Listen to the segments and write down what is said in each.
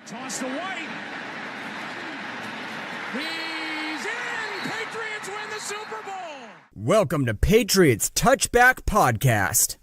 Toss to White. He's in! Patriots win the Super Bowl! Welcome to Patriots Touchback Podcast.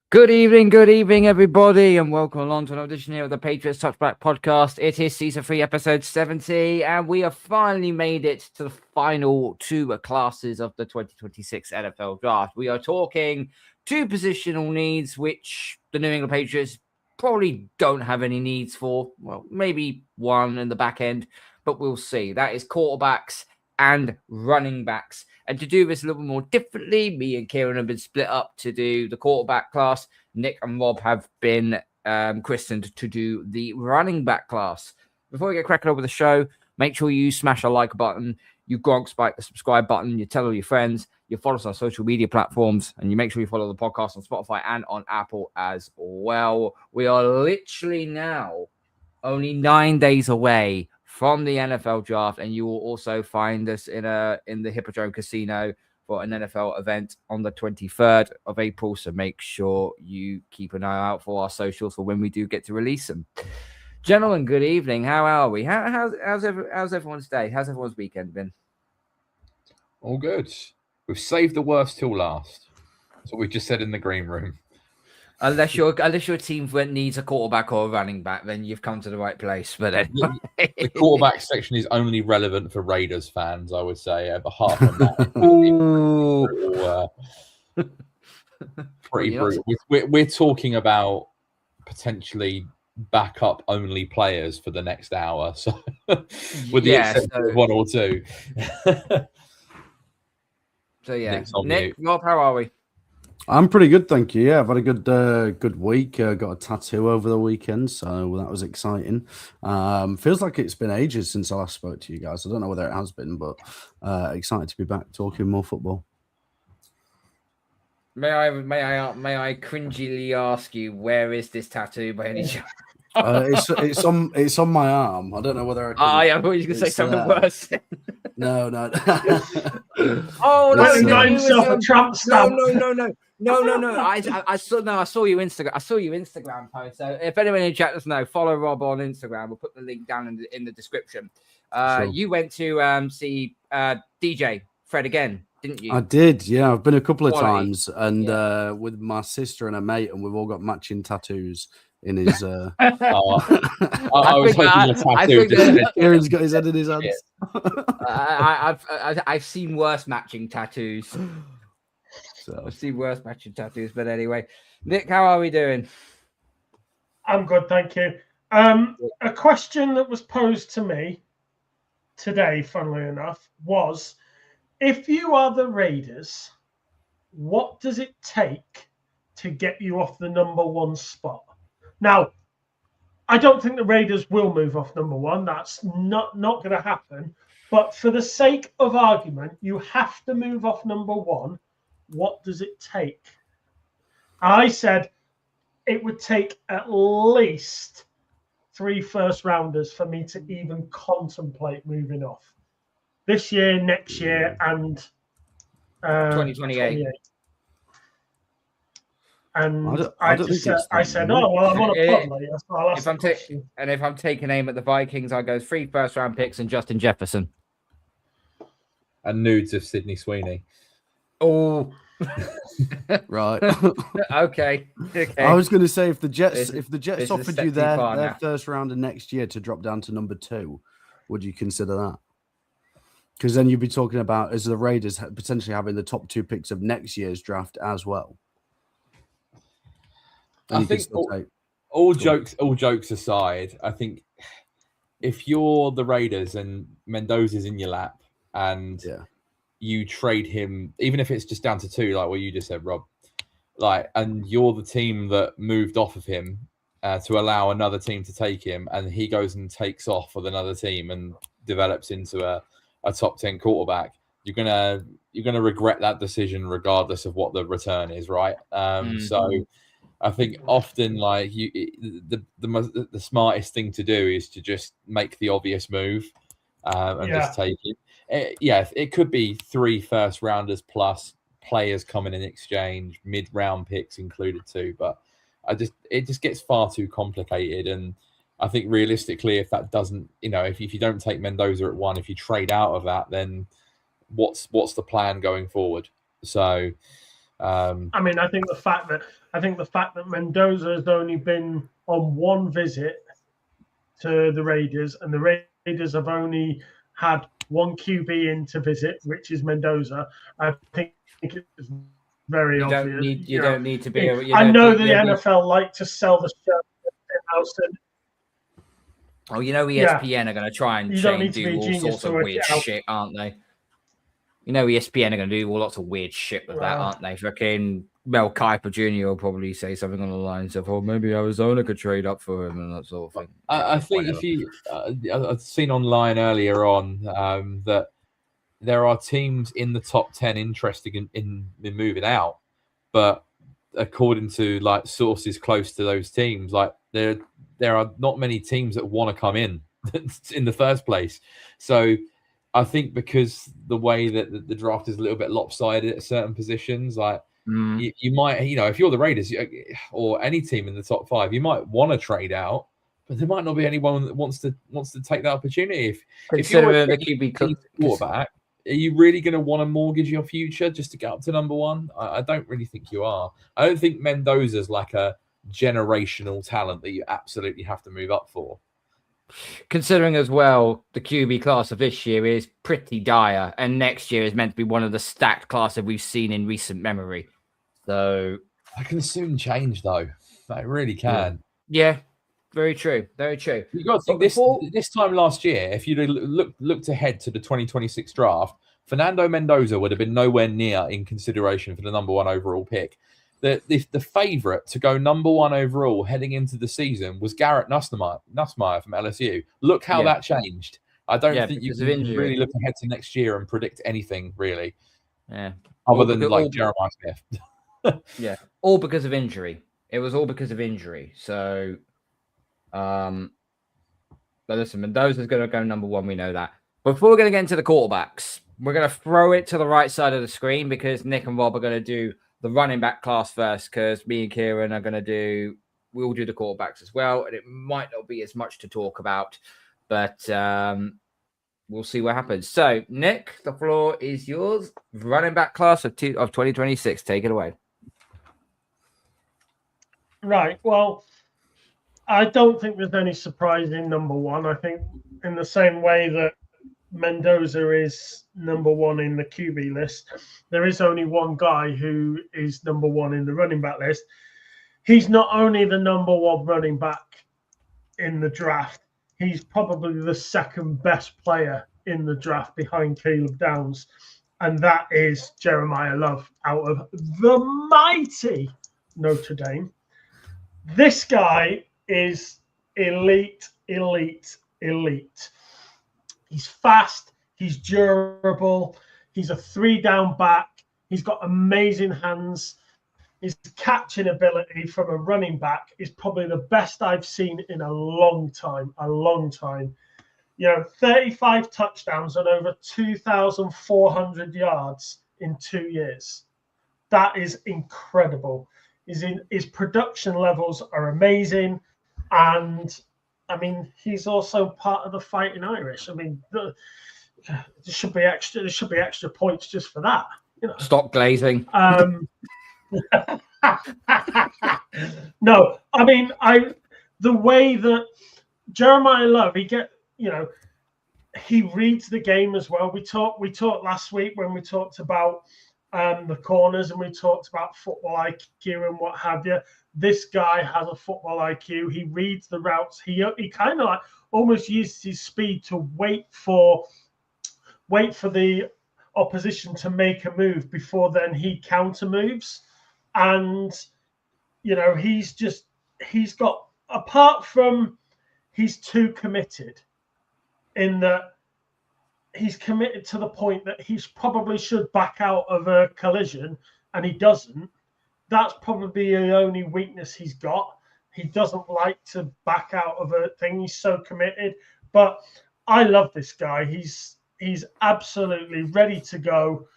Good evening, everybody, and welcome along to another edition here of the Patriots Touchback Podcast. It is Season 3, Episode 70, and we have finally made it to the final two classes of the 2026 NFL Draft. We are talking two positional needs, which the New England Patriots probably don't have any needs for. Well, maybe one in the back end, but we'll see. That is quarterbacks and running backs. And to do this a little more differently, me and Kieren have been split up to do the quarterback class. Nick and Rob have been christened to do the running back class. Before we get cracking over the show, make sure you smash a like button, you gronk spike the subscribe button, you tell all your friends, you follow us on social media platforms, and you make sure you follow the podcast on Spotify and on Apple as well. We are literally now only 9 days away from the NFL draft, and you will also find us in the Hippodrome Casino for an NFL event on the 23rd of April. So make sure you keep an eye out for our socials for when we do get to release them. Gentlemen, good evening. How are we? How's everyone's day? How's everyone's weekend been? All good. We've saved the worst till last. That's what we just said in the green room. Unless your team needs a quarterback or a running back, then you've come to the right place. But anyway. The quarterback section is only relevant for Raiders fans, I would say. Apart from that, pretty brutal. We're talking about potentially backup only players for the next hour. So, with the exception of one or two. So yeah, Nick, Rob, how are we? I'm pretty good, thank you. Yeah, I've had a good week. Got a tattoo over the weekend, so that was exciting. Feels like it's been ages since I last spoke to you guys. I don't know whether it has been, but excited to be back talking more football. May I cringily ask you, where is this tattoo by any chance? It's on my arm. I don't know whether I thought you were going to say something worse. No. Oh no! He got himself a Trump stamp. No. I saw your Instagram post. So if anyone in chat doesn't know, follow Rob on Instagram. We'll put the link down in the description. Sure. You went to see DJ Fred again, didn't you? I did. Yeah, I've been a couple of times, and with my sister and a mate, and we've all got matching tattoos. In his, I was hoping a tattoo. Kieran's got his head in his hands. I've seen worse matching tattoos. So I've seen worse matching tattoos, but anyway, Nick, how are we doing? I'm good, thank you. A question that was posed to me today, funnily enough, was: if you are the Raiders, what does it take to get you off the number one spot? Now, I don't think the Raiders will move off number one. That's not going to happen. But for the sake of argument, you have to move off number one. What does it take? I said it would take at least 3 first-rounders for me to even contemplate moving off. This year, next year, and 2028. And I said, oh, well, I'm on a pod later, so I'll ask the question. And if I'm taking aim at the Vikings, I go 3 first-round picks and Justin Jefferson. And nudes of Sydney Sweeney. Oh, right. Okay. I was going to say, if the Jets offered you their first rounder next year to drop down to number 2, would you consider that? Because then you'd be talking about, as the Raiders potentially having the top 2 picks of next year's draft as well. I think all jokes aside, I think if you're the Raiders and Mendoza's in your lap and you trade him, even if it's just down to 2, like what you just said, Rob, and you're the team that moved off of him to allow another team to take him, and he goes and takes off with another team and develops into a top 10 quarterback, you're gonna regret that decision regardless of what the return is, right? So I think often, the smartest thing to do is to just make the obvious move and just take it. It could be 3 first rounders plus players coming in exchange, mid-round picks included too. But it just gets far too complicated. And I think realistically, if that doesn't, if you don't take Mendoza at 1, if you trade out of that, then what's the plan going forward? So, I think the fact that Mendoza has only been on one visit to the Raiders, and the Raiders have only had one QB in to visit, which is Mendoza. I think it's very obvious. You don't need to be. I know the NFL like to sell the show. Oh, ESPN are going to try and do all sorts of weird shit, aren't they? ESPN are going to do all lots of weird shit with that, aren't they? Fucking Mel Kiper Jr. will probably say something on the lines of, "Oh, maybe Arizona could trade up for him," and that sort of thing. I think if you, I've seen online earlier on that there are teams in the top 10 interested in moving out, but according to like sources close to those teams, like there are not many teams that want to come in the first place. So I think because the way that the draft is a little bit lopsided at certain positions, like you might, if you're the Raiders or any team in the top 5, you might want to trade out, but there might not be anyone that wants to take that opportunity. If you're the QB quarterback, are you really going to want to mortgage your future just to get up to number 1? I don't really think you are. I don't think Mendoza's like a generational talent that you absolutely have to move up for. Considering as well, the QB class of this year is pretty dire, and next year is meant to be one of the stacked classes we've seen in recent memory. So that can soon change, though. That really can. Yeah. Very true. Very true. You got to think this time last year, if you'd looked ahead to the 2026 draft, Fernando Mendoza would have been nowhere near in consideration for the number 1 overall pick. The favorite to go number 1 overall heading into the season was Garrett Nussmeier from LSU. Look how that changed. I don't think you can really look ahead to next year and predict anything really. Yeah. Other than Jeremiah Smith. Yeah. All because of injury. It was all because of injury. So but listen, Mendoza's going to go number 1. We know that. Before we're going to get into the quarterbacks, we're going to throw it to the right side of the screen because Nick and Rob are going to do the running back class first, because me and Kieren are going to we'll do the quarterbacks as well, and it might not be as much to talk about, but we'll see what happens. So, Nick, the floor is yours. Running back class of 2026. Take it away. Right. Well, I don't think there's any surprise in number 1. I think in the same way that Mendoza is number 1 in the QB list, there is only one guy who is number 1 in the running back list. He's not only the number 1 running back in the draft, he's probably the second best player in the draft behind Caleb Downs, and that is Jeremiah Love out of the mighty Notre Dame. This guy is elite. He's fast. He's durable. He's a 3-down back. He's got amazing hands. His catching ability from a running back is probably the best I've seen in a long time. 35 touchdowns and over 2,400 yards in 2 years. That is incredible. His production levels are amazing. And he's also part of the Fighting Irish. There should be extra points just for that. Stop glazing. No, the way that Jeremiah Love, he reads the game as well. We talked last week when we talked about the corners and we talked about football IQ and what have you. This guy has a football IQ. He reads the routes. He kind of like almost uses his speed to wait for the opposition to make a move before then he counter moves. And he's got, apart from he's too committed in that he's committed to the point that he probably should back out of a collision and he doesn't. That's probably the only weakness he's got. He doesn't like to back out of a thing. He's so committed. But I love this guy. He's absolutely ready to go,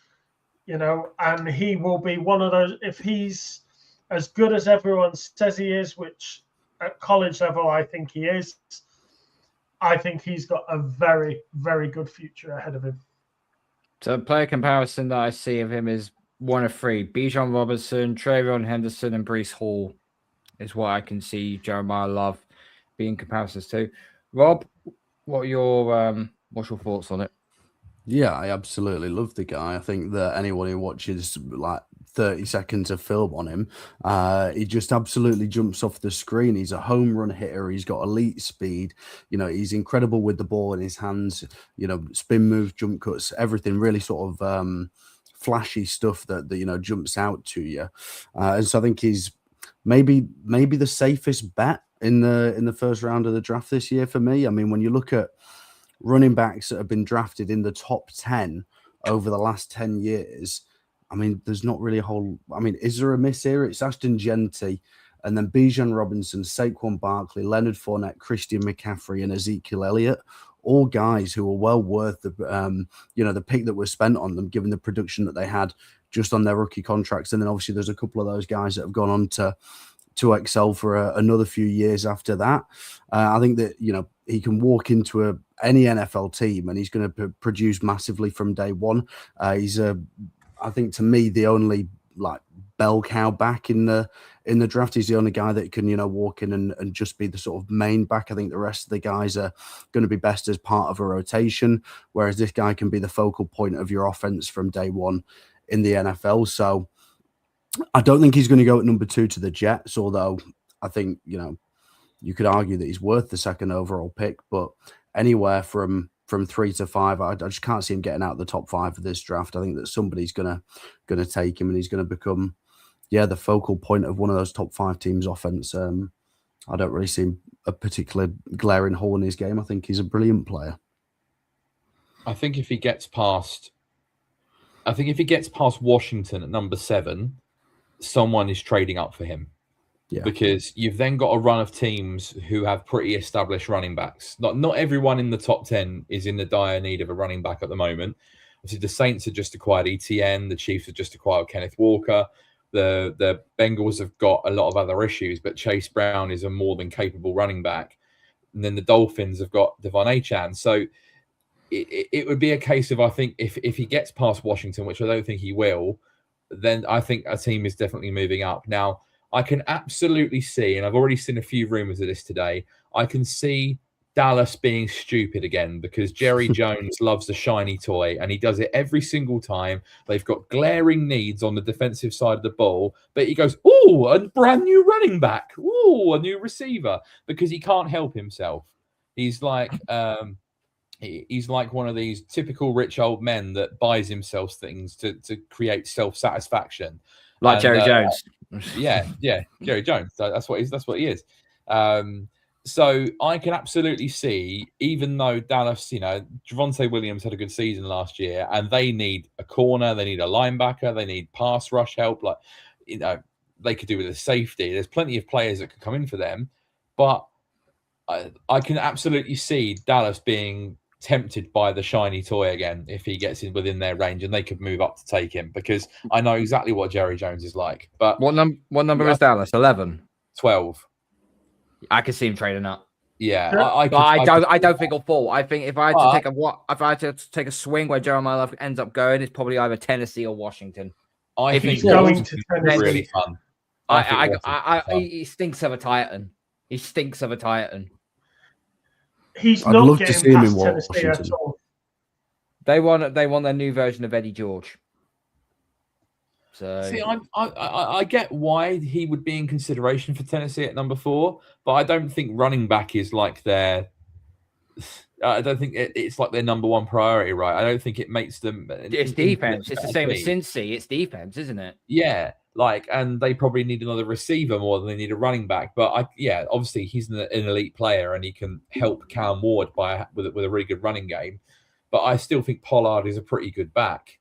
and he will be one of those. If he's as good as everyone says he is, which at college level I think he is, I think he's got a very, very good future ahead of him. So player comparison that I see of him is one of three: Bijan Robinson, Trayvon Henderson, and Breece Hall is what I can see Jeremiah Love being comparisons to. Rob, what's your thoughts on it? Yeah, I absolutely love the guy. I think that anyone who watches like 30 seconds of film on him, he just absolutely jumps off the screen. He's a home run hitter. He's got elite speed. He's incredible with the ball in his hands. Spin moves, jump cuts, everything really sort of flashy stuff that jumps out to you. And so I think he's maybe the safest bet in the first round of the draft this year for me. I mean, when you look at running backs that have been drafted in the top 10 over the last 10 years, I mean, there's not really is there a miss here? It's Ashton Genty, and then Bijan Robinson, Saquon Barkley, Leonard Fournette, Christian McCaffrey, and Ezekiel Elliott. All guys who are well worth the pick that was spent on them, given the production that they had just on their rookie contracts. And then obviously there's a couple of those guys that have gone on to excel for another few years after that. I think that he can walk into any NFL team and he's going to produce massively from day one. He's I think to me the only like bell cow back in the draft. He's the only guy that can walk in and just be the sort of main back. I think the rest of the guys are going to be best as part of a rotation, whereas this guy can be the focal point of your offense from day one in the NFL. So I don't think he's going to go at number 2 to the Jets, although I think, you could argue that he's worth the second overall pick, but anywhere from 3 to 5, I just can't see him getting out of the top 5 of this draft. I think that somebody's going to take him and he's going to become, the focal point of one of those top 5 teams' offense. I don't really see a particular glaring hole in his game. I think he's a brilliant player. I think if he gets past Washington at number 7, someone is trading up for him. Yeah. Because you've then got a run of teams who have pretty established running backs. Not everyone in the top 10 is in the dire need of a running back at the moment. Obviously, the Saints have just acquired ETN. The Chiefs have just acquired Kenneth Walker. The Bengals have got a lot of other issues, but Chase Brown is a more than capable running back. And then the Dolphins have got Devon Achane. So it would be a case of, I think, if he gets past Washington, which I don't think he will, then I think a team is definitely moving up. Now, I can absolutely see, and I've already seen a few rumors of this today, I can see Dallas being stupid again because Jerry Jones loves the shiny toy and he does it every single time. They've got glaring needs on the defensive side of the ball, but he goes, "Ooh, a brand new running back. Ooh, a new receiver," because he can't help himself. He's like one of these typical rich old men that buys himself things to create self-satisfaction. Like Jerry Jones. Yeah, Jerry Jones. That's what he is. So I can absolutely see, even though Dallas, Javonte Williams had a good season last year, and they need a corner, they need a linebacker, they need pass rush help. They could do with a safety. There's plenty of players that could come in for them, but I can absolutely see Dallas being tempted by the shiny toy again if he gets in within their range, and they could move up to take him because I know exactly what Jerry Jones is like. But what number is Dallas? 11, 12. I could see him trading up. Yeah, I don't think he'll fall. I think if I had to take a swing where Jeremiah Love ends up going, it's probably either Tennessee or Washington. I think he's going to Tennessee. Really fun. He stinks of a Titan. He's I'd not love to see him in Tennessee Washington. at all. They want their new version of Eddie George. So see, I get why he would be in consideration for Tennessee at number 4, but I don't think running back is like their. I don't think it's like their number 1 priority, right? I don't think it makes them. It's defense. It's the same as Cincy. It's defense, isn't it? Yeah, and they probably need another receiver more than they need a running back. But obviously he's an elite player and he can help Cam Ward with a really good running game. But I still think Pollard is a pretty good back.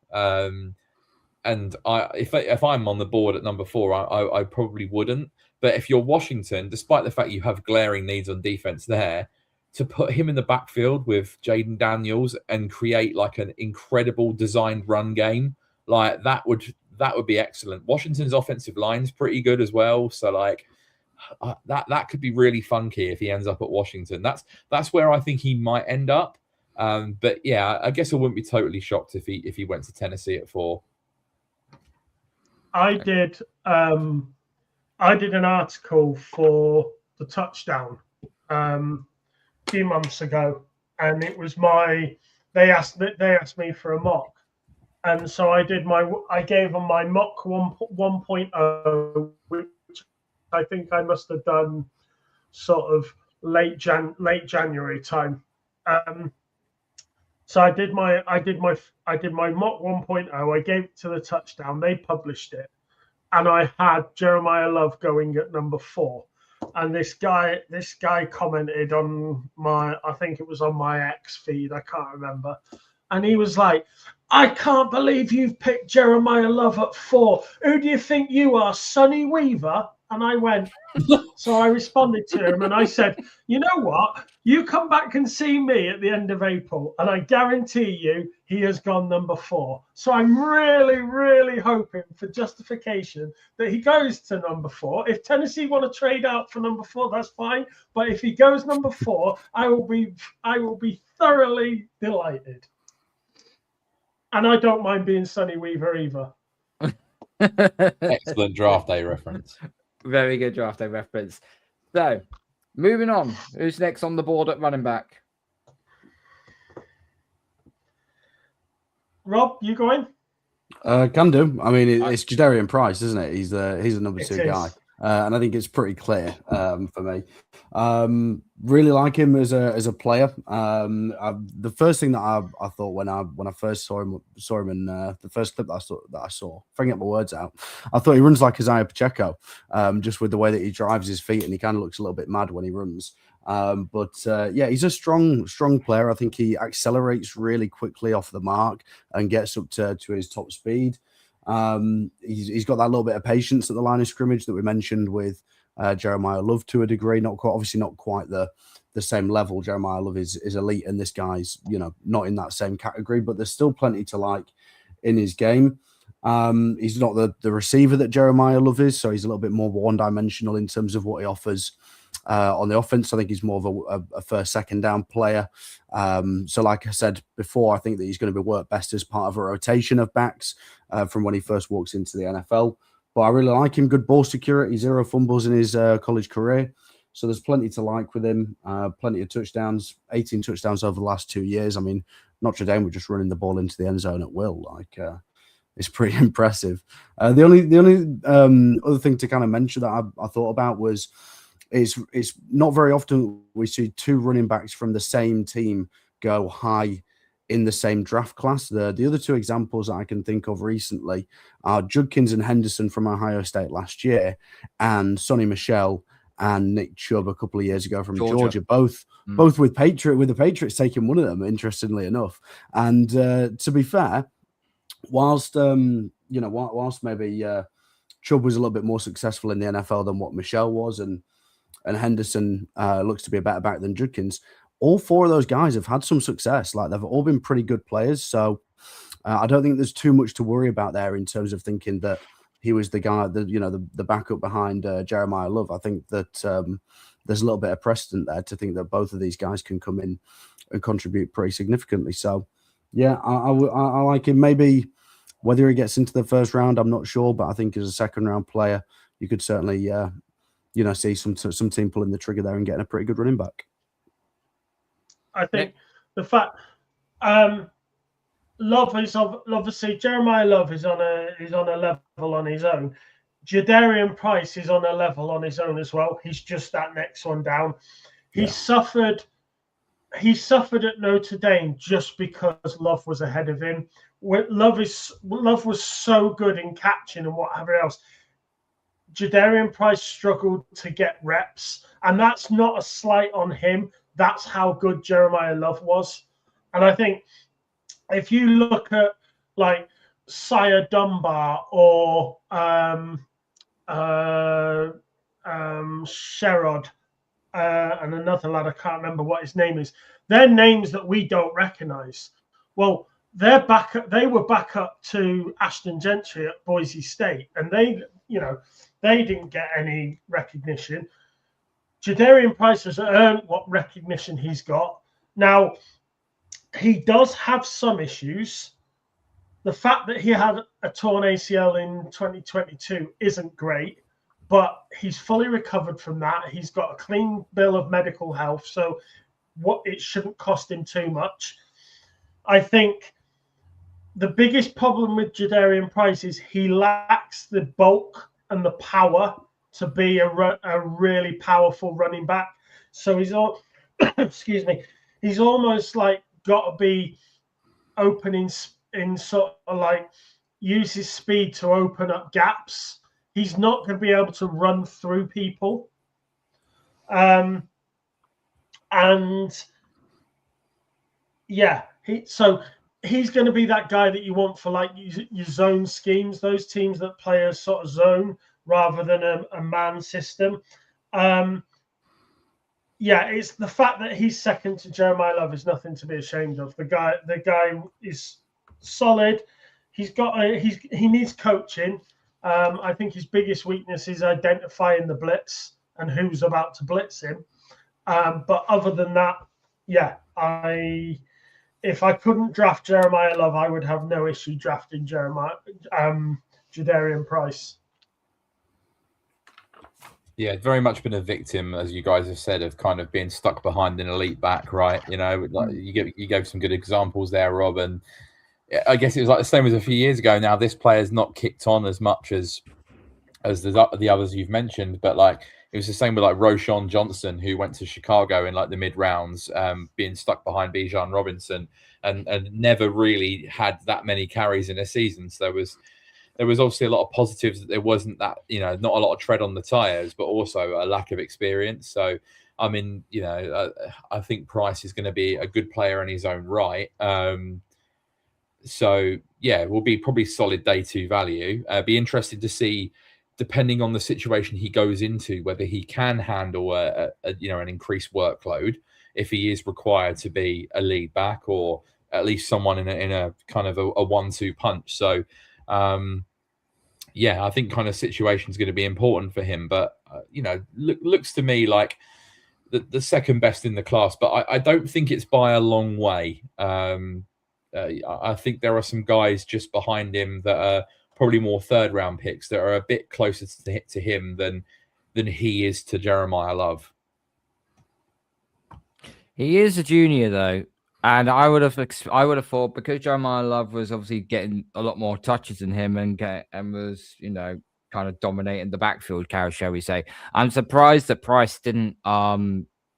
And if I'm on the board at number 4, I probably wouldn't. But if you're Washington, despite the fact you have glaring needs on defense there, to put him in the backfield with Jaden Daniels and create like an incredible designed run game, like that that would be excellent. Washington's offensive line's pretty good as well, so like that could be really funky if he ends up at Washington. That's where I think he might end up. But yeah, I guess I wouldn't be totally shocked if he went to Tennessee at 4. I did an article for the Touchdown a few months ago, and it was they asked me for a mock, and so I gave them my mock 1.0, which I think I must have done sort of late January time. So I did my mock 1.0. I gave it to the Touchdown. They published it, and I had Jeremiah Love going at number 4. And this guy commented on I think it was on my X feed. I can't remember. And he was like, "I can't believe you've picked Jeremiah Love at 4. Who do you think you are, Sonny Weaver?" And I went, so I responded to him and I said, "You know what? You come back and see me at the end of April, and I guarantee you he has gone number 4. So I'm really, really hoping for justification that he goes to number 4. If Tennessee want to trade out for number 4, that's fine. But if he goes number 4, I will be thoroughly delighted. And I don't mind being Sonny Weaver either." Excellent draft day reference. Very good draft day reference. So, moving on. Who's next on the board at running back? Rob, you going? Can do. I mean, it's Jadarian Price, isn't it? He's the number 2 guy. And I think it's pretty clear for me. Really like him as a player. The first thing that I thought when I first saw him in the first clip that I saw, if I can get my words out, I thought he runs like Isaiah Pacheco, just with the way that he drives his feet, and he kind of looks a little bit mad when he runs. But he's a strong player. I think he accelerates really quickly off the mark and gets up to his top speed. He's got that little bit of patience at the line of scrimmage that we mentioned with Jeremiah Love to a degree. Not quite the same level. Jeremiah Love is elite, and this guy's not in that same category. But there's still plenty to like in his game. He's not the receiver that Jeremiah Love is, so he's a little bit more one-dimensional in terms of what he offers on the offense. I think he's more of a first, second down player. So like I said before, I think that he's going to be worked best as part of a rotation of backs from when he first walks into the NFL. But I really like him. Good ball security, 0 fumbles in his college career. So there's plenty to like with him. Plenty of touchdowns, 18 touchdowns over the last 2 years. I mean, Notre Dame were just running the ball into the end zone at will. It's pretty impressive. The only other thing to kind of mention that I thought about was it's not very often we see 2 running backs from the same team go high in the same draft class. The other 2 examples that I can think of recently are Judkins and Henderson from Ohio State last year, and Sonny Michel and Nick Chubb a couple of years ago from Georgia. Both with the Patriots taking one of them, interestingly enough. And to be fair, whilst maybe Chubb was a little bit more successful in the NFL than what Michel was, and Henderson looks to be a better back than Judkins, all 4 of those guys have had some success. Like, they've all been pretty good players. So I don't think there's too much to worry about there in terms of thinking that he was the guy, the backup behind Jeremiah Love. I think that there's a little bit of precedent there to think that both of these guys can come in and contribute pretty significantly. So, yeah, I like him. Maybe whether he gets into the first round, I'm not sure. But I think as a second-round player, you could certainly, see some team pulling the trigger there and getting a pretty good running back. I think the fact Love is obviously Jeremiah Love is on a level on his own. Jadarian Price is on a level on his own as well. He's just that next one down. He suffered at Notre Dame just because Love was ahead of him. Love was so good in catching and whatever else. Jadarian Price struggled to get reps, and that's not a slight on him. That's how good Jeremiah Love was. And I think if you look at like Sire Dunbar or Sherrod and another lad, I can't remember what his name is, they're names that we don't recognize. Well, they were back up to Ashton Gentry at Boise State, and they didn't get any recognition. Jadarian Price has earned what recognition he's got. Now, he does have some issues. The fact that he had a torn ACL in 2022 isn't great, but he's fully recovered from that. He's got a clean bill of medical health, so it shouldn't cost him too much. I think the biggest problem with Jadarian Price is he lacks the bulk and the power to be a really powerful running back. So he's excuse me, he's almost like got to be opening in sort of like use his speed to open up gaps. He's not going to be able to run through people. And yeah, he's going to be that guy that you want for like your zone schemes, those teams that play a sort of zone rather than a man system. It's the fact that he's second to Jeremiah Love is nothing to be ashamed of. The guy is solid. He needs coaching. I think his biggest weakness is identifying the blitz and who's about to blitz him. But other than that, if I couldn't draft Jeremiah Love, I would have no issue drafting Jadarian Price. Yeah, very much been a victim, as you guys have said, of kind of being stuck behind an elite back, right? Like you gave some good examples there, Rob, and I guess it was like the same as a few years ago. Now this player's not kicked on as much as the others you've mentioned, but like it was the same with like Roschon Johnson, who went to Chicago in like the mid rounds, being stuck behind Bijan Robinson, and never really had that many carries in a season. So there was obviously a lot of positives that there wasn't that, not a lot of tread on the tires, but also a lack of experience. So, I mean, I think Price is going to be a good player in his own right. So, yeah, will be probably solid day two value. Be interested to see, depending on the situation he goes into, whether he can handle an increased workload if he is required to be a lead back or at least someone in a kind of a 1-2 punch. So, I think kind of situation is going to be important for him. But, looks to me like the second best in the class. But I don't think it's by a long way. I think there are some guys just behind him that are probably more third-round picks that are a bit closer to him than he is to Jeremiah Love. He is a junior, though. And I would have thought, because Jeremiah Love was obviously getting a lot more touches than him and was, kind of dominating the backfield carry, shall we say. I'm surprised that Price didn't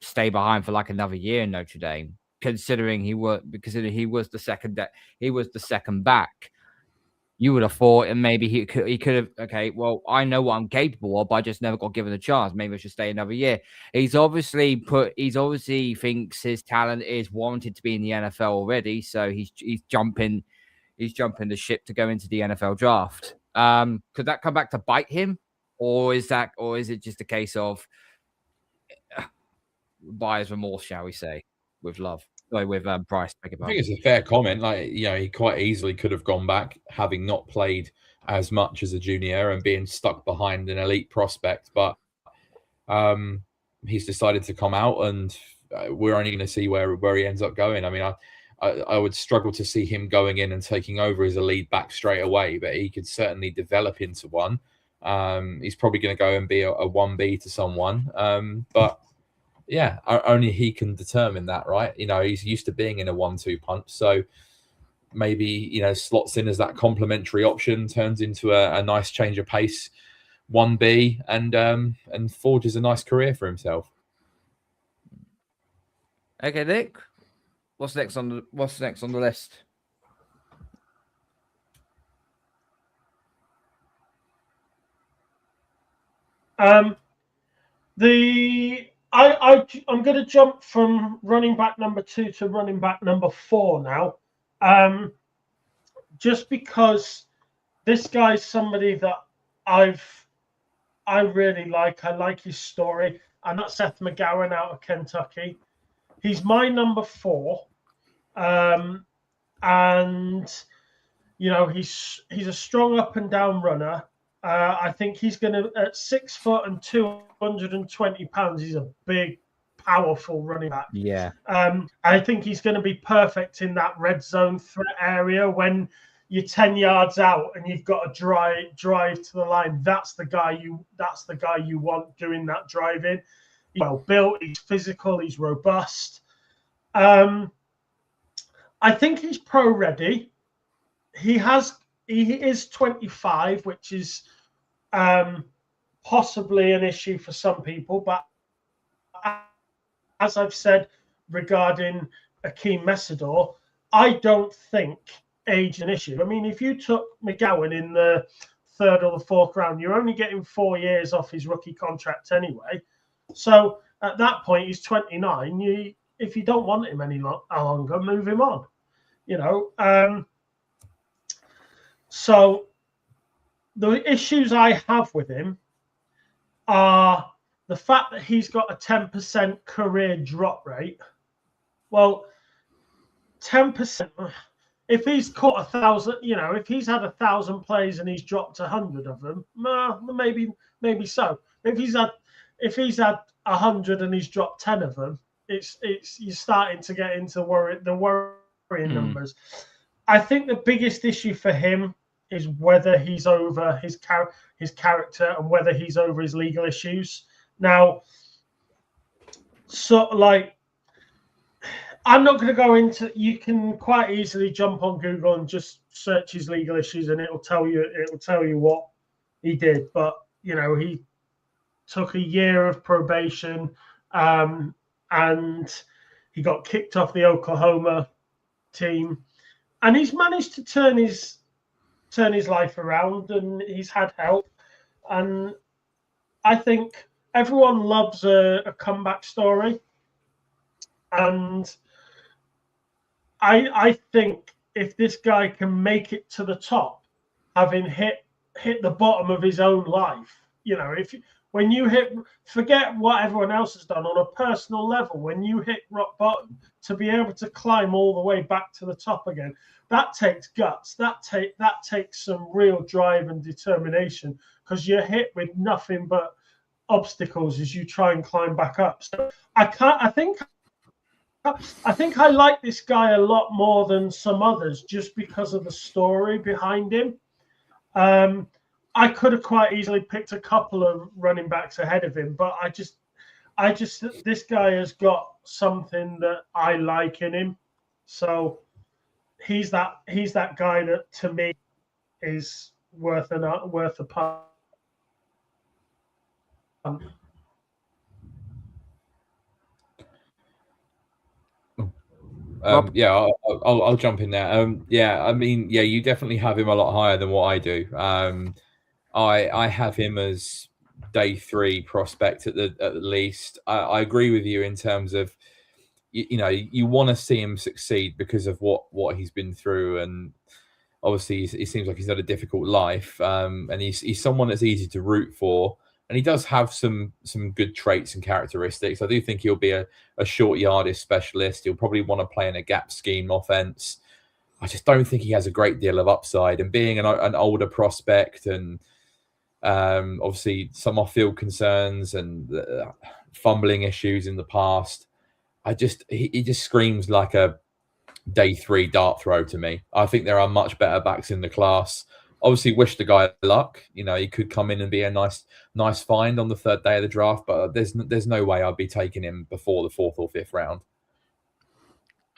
stay behind for like another year in Notre Dame, considering he was the second back. You would have thought, and maybe he could have. Okay, well, I know what I'm capable of, but I just never got given a chance. Maybe I should stay another year. He's obviously thinks his talent is warranted to be in the NFL already, so he's jumping the ship to go into the NFL draft. Could that come back to bite him, or is it just a case of buyer's remorse, shall we say, with Love? With Price. I think it's a fair comment. Like, he quite easily could have gone back, having not played as much as a junior and being stuck behind an elite prospect. But he's decided to come out, and we're only going to see where he ends up going. I mean, I would struggle to see him going in and taking over as a lead back straight away, but he could certainly develop into one. He's probably going to go and be a 1B to someone. But yeah, only he can determine that, right? He's used to being in a 1-2 punch, so maybe slots in as that complementary option, turns into a nice change of pace 1B, and forges a nice career for himself. Okay, Nick, what's next on the list? I'm going to jump from running back number 2 to running back number 4 now, just because this guy's somebody that I really like. I like his story. And that's Seth McGowan out of Kentucky. He's my number 4. and he's a strong up and down runner. I think he's going to, at 6 foot and 220 pounds, he's a big, powerful running back. Yeah. I think he's going to be perfect in that red zone threat area when you're 10 yards out and you've got to drive to the line. That's the guy you want doing that driving. He's well built, he's physical, he's robust. I think he's pro ready. He is 25, which is possibly an issue for some people, but as I've said regarding Akeem Messidor, I don't think age is an issue. I mean, if you took McGowan in the 3rd or the 4th round, you're only getting 4 years off his rookie contract anyway. So at that point, he's 29. If you don't want him any longer, move him on. So the issues I have with him are the fact that he's got a 10% career drop rate. Well, 10%, if he's caught 1,000, if he's had 1,000 plays and he's dropped 100 of them, maybe so. If he's had 100 and he's dropped 10 of them, you're starting to get into worrying numbers. I think the biggest issue for him is whether he's over his character and whether he's over his legal issues. Now, I'm not going to go into. You can quite easily jump on Google and just search his legal issues, and it'll tell you what he did. But he took a year of probation, and he got kicked off the Oklahoma team, and he's managed to turn his life around, and he's had help. And I think everyone loves a comeback story, and I think if this guy can make it to the top, having hit the bottom of his own life, when you forget what everyone else has done on a personal level, when you hit rock bottom, to be able to climb all the way back to the top again, that takes guts. That takes some real drive and determination, because you're hit with nothing but obstacles as you try and climb back up. So I think I like this guy a lot more than some others just because of the story behind him. I could have quite easily picked a couple of running backs ahead of him, but I just this guy has got something that I like in him. So he's that guy that to me is worth a punt. I'll jump in there. You definitely have him a lot higher than what I do. I have him as day 3 prospect at the least. I agree with you in terms of you want to see him succeed because of what he's been through, and obviously he seems like he's had a difficult life, and he's someone that's easy to root for, and he does have some good traits and characteristics. I do think he'll be a short yardage specialist. He'll probably want to play in a gap scheme offense. I just don't think he has a great deal of upside, and being an older prospect, and obviously some off-field concerns and fumbling issues in the past, he just screams like a day 3 dart throw to me. I think there are much better backs in the class. Obviously, wish the guy luck. He could come in and be a nice find on the 3rd day of the draft, but there's no way I'd be taking him before the 4th or 5th round.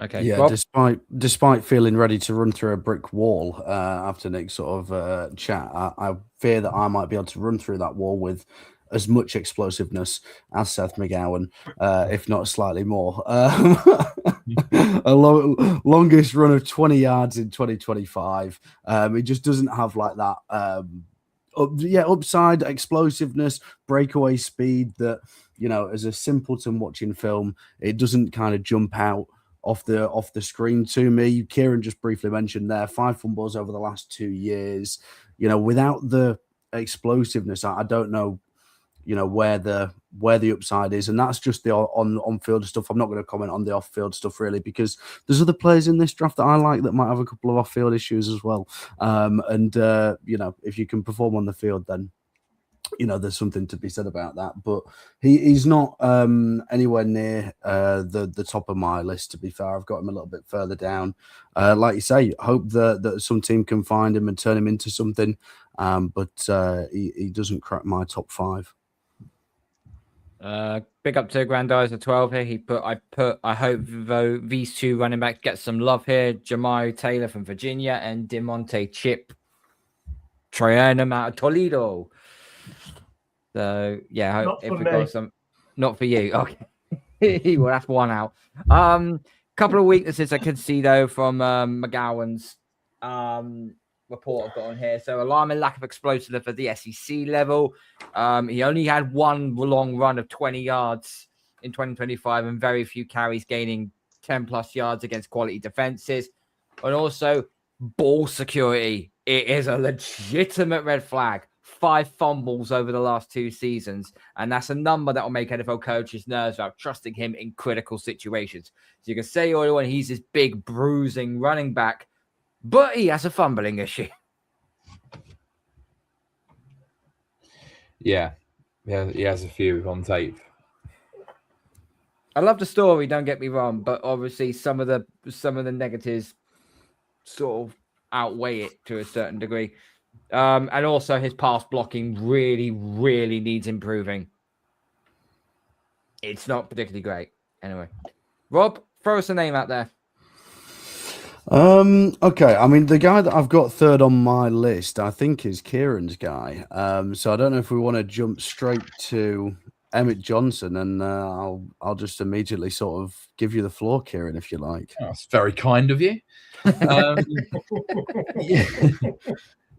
Okay. Yeah, Rob? despite feeling ready to run through a brick wall after Nick's sort of chat, I fear that I might be able to run through that wall with as much explosiveness as Seth McGowan, if not slightly more. A longest run of 20 yards in 2025. It just doesn't have like that upside, explosiveness, breakaway speed that, as a simpleton watching film, it doesn't kind of jump out off the screen to me. Kieren just briefly mentioned there 5 fumbles over the last 2 years. Without the explosiveness, I don't know where the upside is, and that's just the on-field stuff. I'm not going to comment on the off-field stuff really, because there's other players in this draft that I like that might have a couple of off-field issues as well. If you can perform on the field, then there's something to be said about that. But he's not anywhere near the top of my list, to be fair. I've got him a little bit further down. Like you say, hope that some team can find him and turn him into something. But he doesn't crack my top 5. Big up to Grandizer 12 here. I hope these two running backs get some love here. Jamari Taylor from Virginia and DeMonte Chip Trianum out of Toledo. So yeah, I hope if we got some, not for you. Okay, well that's one out. Couple of weaknesses I can see though from McGowan's report I've got on here. So alarming lack of explosiveness at the SEC level. He only had one long run of 20 yards in 2025 and very few carries, gaining 10 plus yards against quality defenses. And also ball security. It is a legitimate red flag. 5 fumbles over the last 2 seasons. And that's a number that will make NFL coaches nervous about trusting him in critical situations. So you can say all you want, he's this big bruising running back, but he has a fumbling issue. Yeah, he has a few on tape. I love the story, don't get me wrong, but obviously some of the negatives sort of outweigh it to a certain degree. And also his pass blocking really, really needs improving. It's not particularly great. Anyway, Rob, throw us a name out there. Okay. I mean, the guy that I've got third on my list, I think, is Kieran's guy. So I don't know if we want to jump straight to Emmett Johnson, and I'll just immediately sort of give you the floor, Kieren, if you like. Oh, that's very kind of you.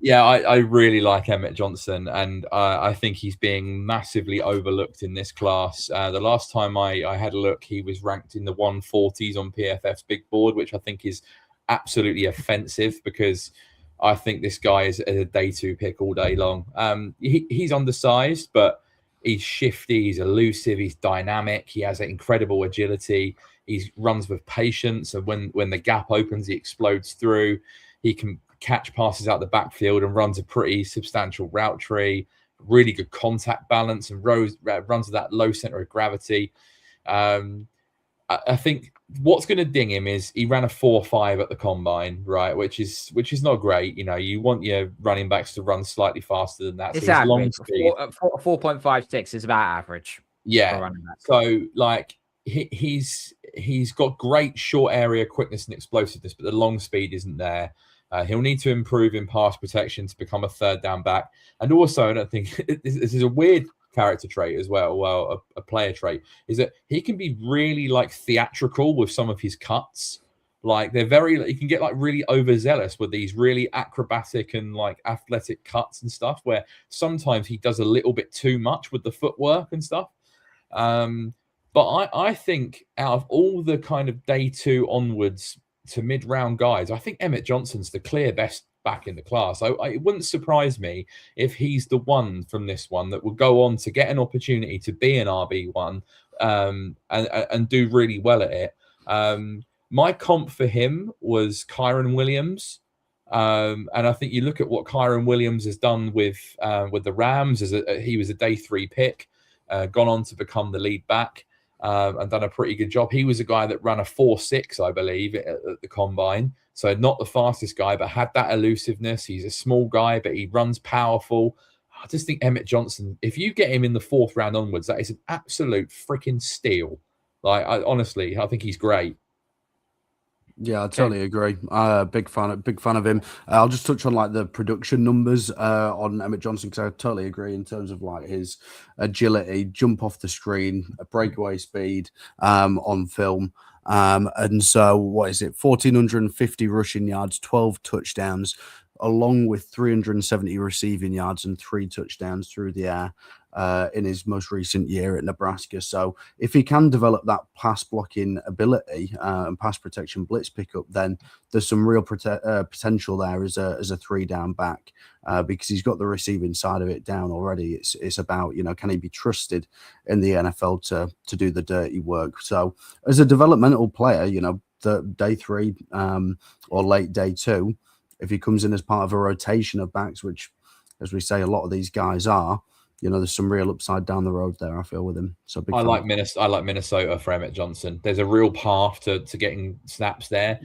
Yeah, I really like Emmett Johnson, and I think he's being massively overlooked in this class. The last time I had a look, he was ranked in the 140s on PFF's big board, which I think is absolutely offensive, because I think this guy is a day 2 pick all day long. He's undersized, but he's shifty, he's elusive, he's dynamic, he has an incredible agility, he runs with patience, and when the gap opens, he explodes through. He can catch passes out the backfield and runs a pretty substantial route tree, really good contact balance, and runs with that low center of gravity. I think what's going to ding him is he ran a 4.5 at the combine, right? Which is not great. You want your running backs to run slightly faster than that. It's so average. 4.56 is about average. Yeah. So like he's got great short area quickness and explosiveness, but the long speed isn't there. He'll need to improve in pass protection to become a third down back. And also, I don't think this is a weird character trait as well. Well, a player trait is that he can be really like theatrical with some of his cuts. Like he can get like really overzealous with these really acrobatic and like athletic cuts and stuff, where sometimes he does a little bit too much with the footwork and stuff. But I think out of all the kind of day 2 onwards to mid-round guys, I think Emmett Johnson's the clear best back in the class. It wouldn't surprise me if he's the one from this one that will go on to get an opportunity to be an RB1 and do really well at it. My comp for him was Kyren Williams. And I think you look at what Kyren Williams has done with the Rams. He was a day 3 pick, gone on to become the lead back. And done a pretty good job. He was a guy that ran a 4.6, I believe, at the combine. So not the fastest guy, but had that elusiveness. He's a small guy, but he runs powerful. I just think Emmett Johnson, if you get him in the 4th round onwards, that is an absolute freaking steal. Like, honestly, I think he's great. Yeah, I totally agree. Big fan of him. I'll just touch on like the production numbers on Emmett Johnson, because I totally agree in terms of like his agility, jump off the screen, breakaway speed on film. And so what is it? 1,450 rushing yards, 12 touchdowns, along with 370 receiving yards and 3 touchdowns through the air. in his most recent year at Nebraska. So if he can develop that pass blocking ability and pass protection blitz pickup, then there's some real potential there as a 3-down back because he's got the receiving side of it down already. It's about, can he be trusted in the NFL to do the dirty work? So as a developmental player, the day 3 or late day 2, if he comes in as part of a rotation of backs, which, as we say, a lot of these guys are, there's some real upside down the road there, I feel, with him. So I like Minnesota for Emmett Johnson. There's a real path to getting snaps there.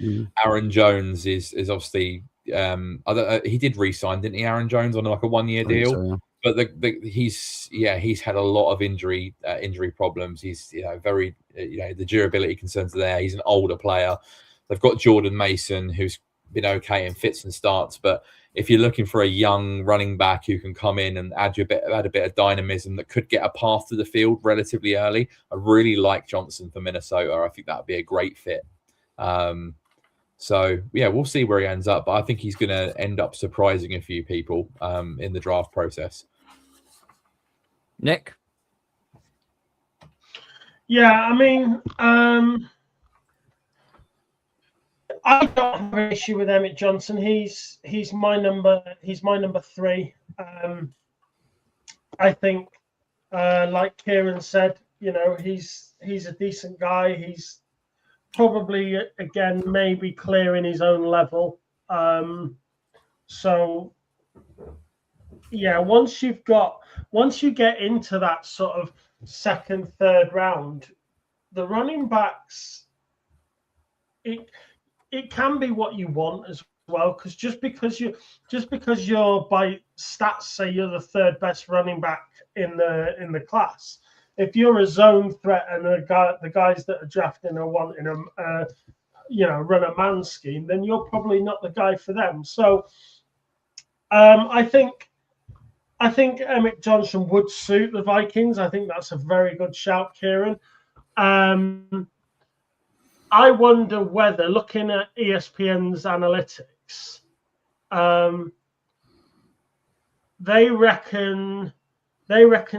Aaron Jones is obviously he did re-sign, didn't he, Aaron Jones, on like a 1-year deal? So, yeah. But he's had a lot of injury problems. He's very the durability concerns are there. He's an older player. They've got Jordan Mason, who's been okay in fits and starts, but if you're looking for a young running back who can come in and add a bit of dynamism that could get a path to the field relatively early, I really like Johnson for Minnesota. I think that would be a great fit. So yeah, we'll see where he ends up, but I think he's going to end up surprising a few people in the draft process. Nick? Yeah, I mean, I don't have an issue with Emmett Johnson. He's my number 3. I think, like Kieren said, he's a decent guy. He's probably, again, maybe clearing his own level. So yeah, once you get into that sort of 2nd, 3rd round, the running backs, it can be what you want as well, because just because you're by stats say you're the 3rd best running back in the class, if you're a zone threat and the guys that are drafting are wanting run a man scheme, then you're probably not the guy for them. So I think Emmett Johnson would suit the Vikings. I think that's a very good shout, Kieren. I wonder whether, looking at ESPN's analytics, they reckon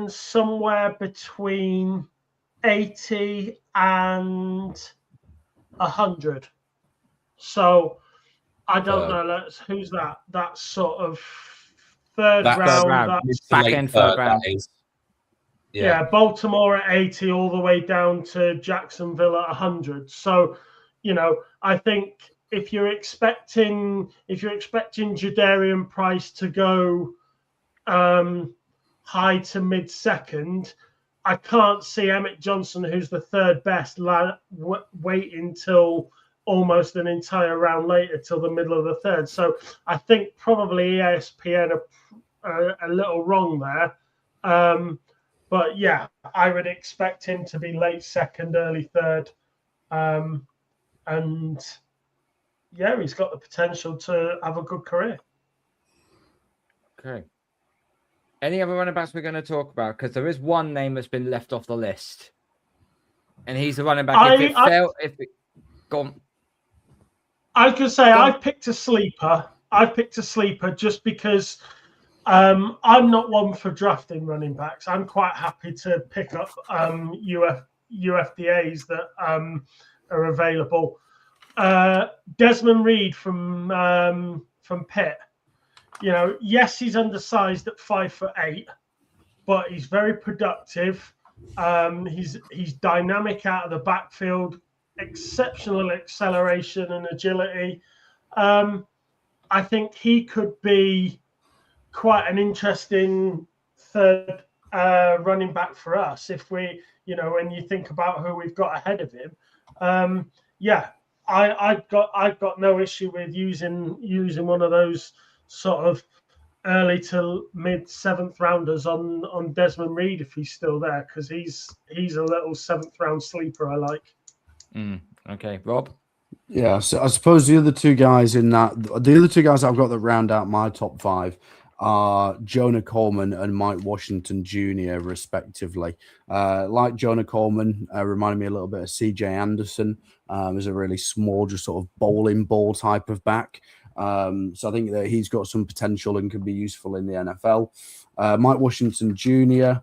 somewhere between 80 and 100. So I don't know. Who's that? That's sort of third round. Back end third round. Yeah, Baltimore at 80 all the way down to Jacksonville at 100. So, I think if you're expecting Jadarian Price to go high to mid 2nd, I can't see Emmett Johnson, who's the 3rd best, waiting till almost an entire round later, till the middle of the 3rd. So I think probably ESPN are a little wrong there. But yeah, I would expect him to be late 2nd, early 3rd. And yeah, he's got the potential to have a good career. Okay. Any other running backs we're going to talk about? Because there is one name that's been left off the list. And he's the running back. Go on. I was going to say, I've picked a sleeper. Just because I'm not one for drafting running backs. I'm quite happy to pick up UFDAs that are available. Desmond Reed from Pitt. Yes, he's undersized at 5'8", but he's very productive. He's dynamic out of the backfield, exceptional acceleration and agility. I think he could be quite an interesting 3rd running back for us if we, when you think about who we've got ahead of him. I've got no issue with using one of those sort of early to mid 7th rounders on Desmond Reed if he's still there, because he's a little 7th round sleeper I like. Okay, Rob. Yeah, so I suppose the other two guys I've got that round out my top 5 are Jonah Coleman and Mike Washington Jr. respectively. Like Jonah Coleman, reminded me a little bit of CJ Anderson. Is a really small, just sort of bowling ball type of back. So I think that he's got some potential and can be useful in the NFL. Mike Washington Jr.,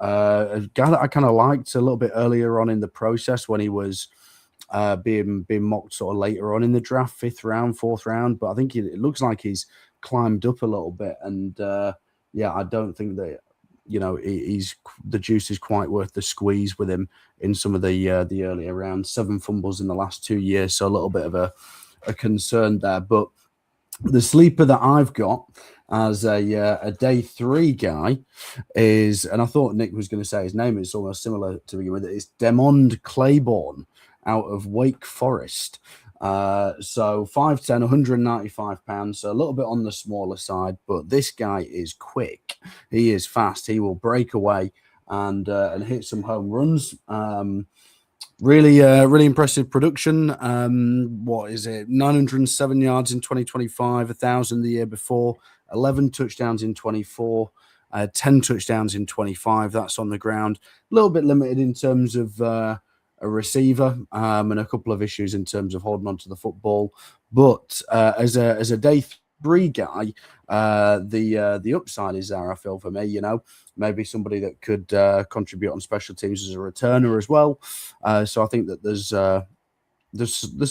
a guy that I kind of liked a little bit earlier on in the process when he was being mocked sort of later on in the draft, 5th round, 4th round. But I think it looks like he's climbed up a little bit. And I don't think that, he's the juice is quite worth the squeeze with him in some of the earlier rounds. 7 fumbles in the last 2 years, so a little bit of a concern there. But the sleeper that I've got as a day 3 guy is, and I thought Nick was going to say his name, it's almost similar to begin with, it's Demond Claiborne out of Wake Forest. So 5'10", 195 pounds, so a little bit on the smaller side, but this guy is quick. He is fast. He will break away and hit some home runs. Really impressive production. What is it? 907 yards in 2025, 1,000 the year before, 11 touchdowns in 24, 10 touchdowns in 25. That's on the ground. A little bit limited in terms of a receiver and a couple of issues in terms of holding on to the football. But as a day 3 guy, the upside is there, I feel, for me. Maybe somebody that could contribute on special teams as a returner as well. So I think that there's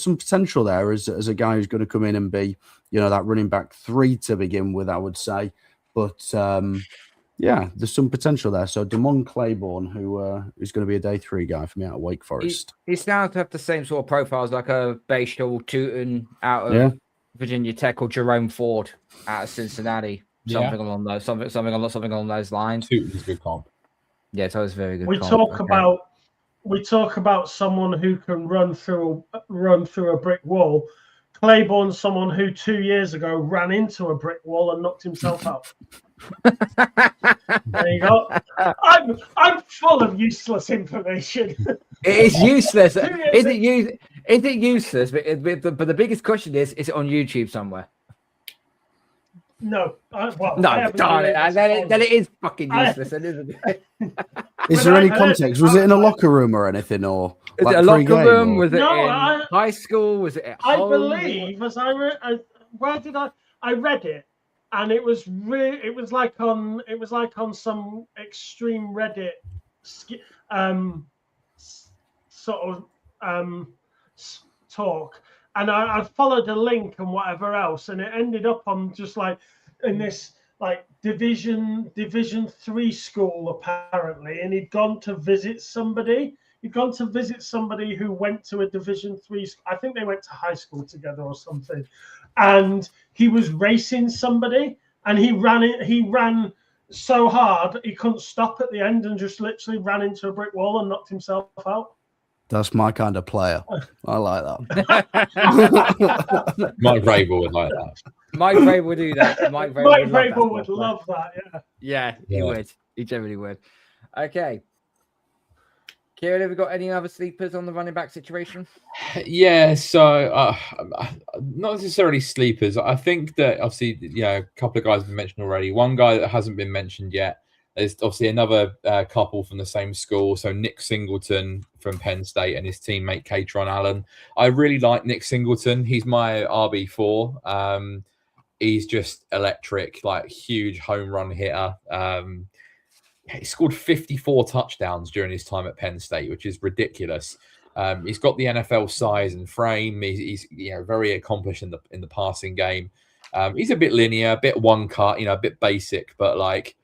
some potential there as a guy who's going to come in and be, that running back 3 to begin with, I would say. But there's some potential there. So Demond Claiborne, who is going to be a day 3 guy for me out of Wake Forest. He's now to have the same sort of profiles like a Bayshall Tootin out of Virginia Tech, or Jerome Ford out of Cincinnati. Something along those lines. Tootin's good comp. Yeah, so it's very good. We talk about someone who can run through a brick wall. Claiborne's someone who 2 years ago ran into a brick wall and knocked himself out. There you go. I'm full of useless information. It is useless. Is it useless? But the biggest question is it on YouTube somewhere? No. No, darn it. Then it is fucking useless, isn't it? Is there any context? Was it in a locker room or anything, or is it a locker room? Was it in high school? Was it at home? I believe, as I read it, and it was like on some extreme Reddit sort of talk, and I followed a link and whatever else, and it ended up on just like in this like Division 3 school apparently, and he'd gone to visit somebody. He'd gone to visit somebody who went to a Division 3. I think they went to high school together or something, and he was racing somebody, and he ran so hard he couldn't stop at the end, and just literally ran into a brick wall and knocked himself out. That's my kind of player. I like that. Mike Vrabel would like that. Mike Vrabel would do that. Mike Vrabel would love that. Yeah, he would. He generally would. Okay. Kieren, have we got any other sleepers on the running back situation? Yeah, so not necessarily sleepers. I think that obviously, a couple of guys have been mentioned already. One guy that hasn't been mentioned yet is obviously another couple from the same school. So Nick Singleton from Penn State and his teammate Katron Allen. I really like Nick Singleton. He's my RB4. He's just electric, like huge home run hitter. He scored 54 touchdowns during his time at Penn State, which is ridiculous. He's got the NFL size and frame. He's very accomplished in the passing game. He's a bit linear, a bit one cut, a bit basic, but like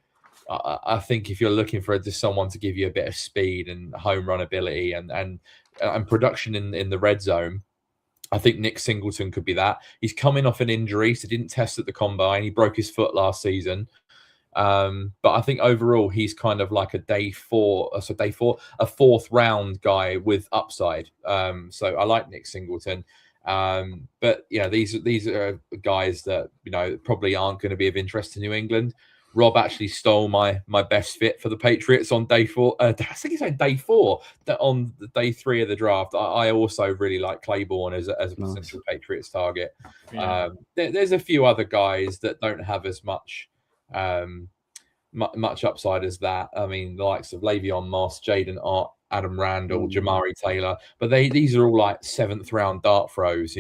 I think if you're looking for just someone to give you a bit of speed and home run ability and production in the red zone, I think Nick Singleton could be that. He's coming off an injury, so didn't test at the combine. He broke his foot last season. But I think overall he's kind of like a fourth round guy with upside. So I like Nick Singleton. But these are guys that probably aren't going to be of interest to New England. Rob actually stole my best fit for the Patriots on day 4. I think it's on day 4. On the day 3 of the draft, I also really like Claiborne as a potential Patriots target. Yeah. There's a few other guys that don't have as much upside as that. I mean, the likes of Le'Veon Moss, Jaden Ott, Adam Randall, Jamari Taylor, but these are all like 7th round dart throws.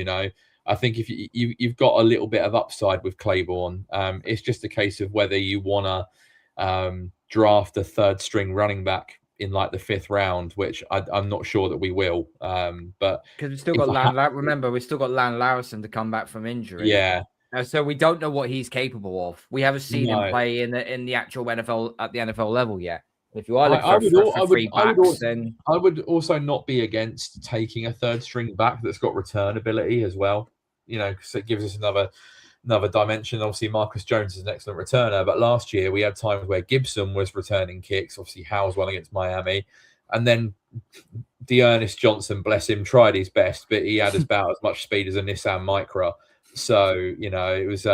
I think if you've got a little bit of upside with Claiborne, it's just a case of whether you want to draft a third string running back in like the 5th round, which I'm not sure that we will. But because we've still got remember, we've still got Lan Larison to come back from injury. Yeah. So we don't know what he's capable of. We haven't seen him play in the actual NFL at the NFL level yet. If you are looking for free backs, then I would also not be against taking a third string back that's got return ability as well. Because it gives us another dimension. Obviously, Marcus Jones is an excellent returner, but last year we had times where Gibson was returning kicks. Obviously, Howell's one against Miami, and then Dearness Johnson, bless him, tried his best, but he had about as much speed as a Nissan Micra. So it was.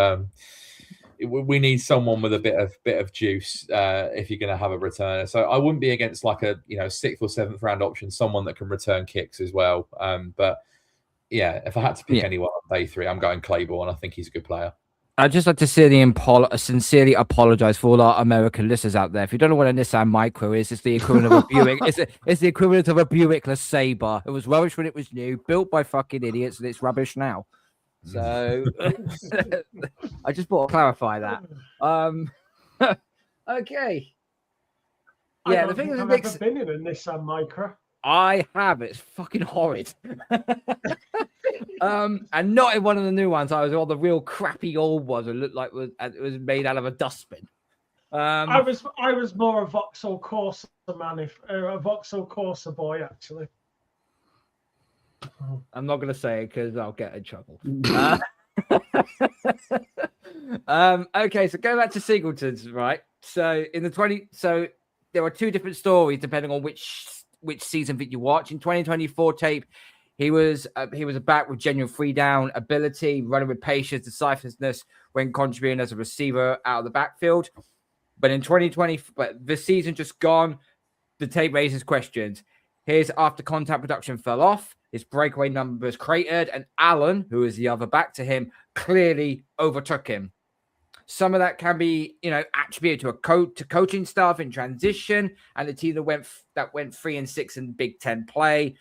We need someone with a bit of juice if you're going to have a returner. So I wouldn't be against like a 6th or 7th round option, someone that can return kicks as well. But yeah, if I had to pick anyone on day 3, I'm going Claiborne. I think he's a good player. I'd just like to sincerely apologize for all our American listeners out there. If you don't know what a Nissan Micro is, it's the equivalent of a Buick. It's the equivalent of a Buick LeSabre. It was rubbish when it was new, built by fucking idiots, and it's rubbish now. So I just want to clarify that. Okay. Yeah, the thing is, I've never been in a Nissan Micra. I have. It's fucking horrid. And not in one of the new ones. I was on the real crappy old ones. It looked like it was made out of a dustbin. I was more a Vauxhall Corsa man, a Vauxhall Corsa boy actually. I'm not going to say it because I'll get in trouble. Okay, so going back to Singletons, right? So so there are 2 different stories depending on which season that you watch. In 2024 tape, he was a back with genuine 3-down ability, running with patience, decisiveness when contributing as a receiver out of the backfield. But in 2020, this season just gone, the tape raises questions. His after contact production fell off. His breakaway numbers cratered, and Allen, who is the other back to him, clearly overtook him. Some of that can be, attributed to coaching staff in transition, and the team that went 3-6 in Big Ten play.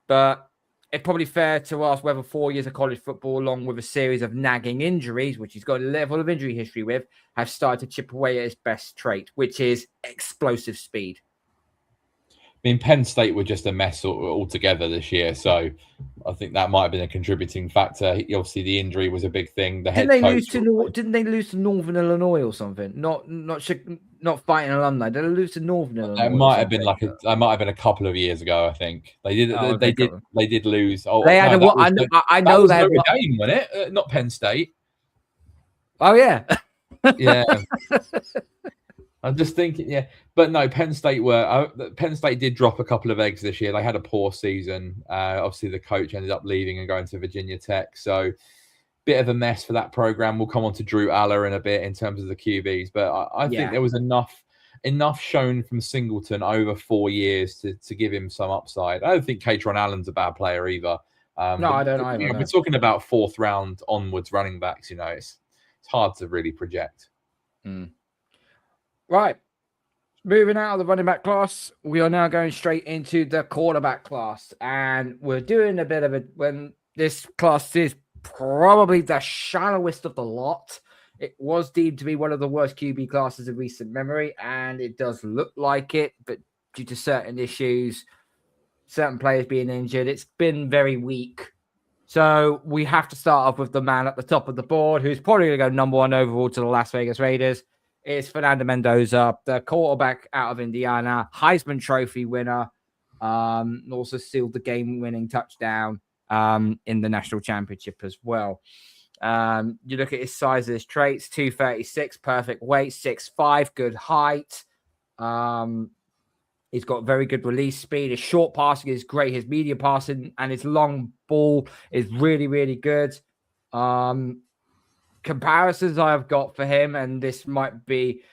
But it's probably fair to ask whether 4 years of college football, along with a series of nagging injuries, which he's got a level of injury history with, have started to chip away at his best trait, which is explosive speed. I mean, Penn State were just a mess altogether this year, so I think that might have been a contributing factor. Obviously, the injury was a big thing. Didn't they lose to Northern Illinois or something? Not fighting alumni. Did they lose to Northern Illinois? It might have been a couple of years ago. I think they did. They did lose. Oh, they had I know they had Notre Dame, wasn't it? Not Penn State. Oh yeah, yeah. I'm just thinking, yeah, but no, Penn State did drop a couple of eggs this year. They had a poor season. Obviously, the coach ended up leaving and going to Virginia Tech. So, bit of a mess for that program. We'll come on to Drew Aller in a bit in terms of the QBs, but I think there was enough shown from Singleton over 4 years to give him some upside. I don't think Katron Allen's a bad player either. No, I don't either. We're talking about 4th round onwards running backs. It's hard to really project. Right. Moving out of the running back class, we are now going straight into the quarterback class. And we're doing a bit of it when this class is probably the shallowest of the lot. It was deemed to be one of the worst QB classes of recent memory, and it does look like it, but due to certain issues, certain players being injured, it's been very weak. So we have to start off with the man at the top of the board, who's probably going to go number 1 overall to the Las Vegas Raiders. It's Fernando Mendoza, the quarterback out of Indiana, Heisman Trophy winner, also sealed the game-winning touchdown in the national championship as well. You look at his size of his traits, 236, perfect weight, 6'5", good height. He's got very good release speed. His short passing is great. His medium passing and his long ball is really, really good. Comparisons I've got for him, and this might be,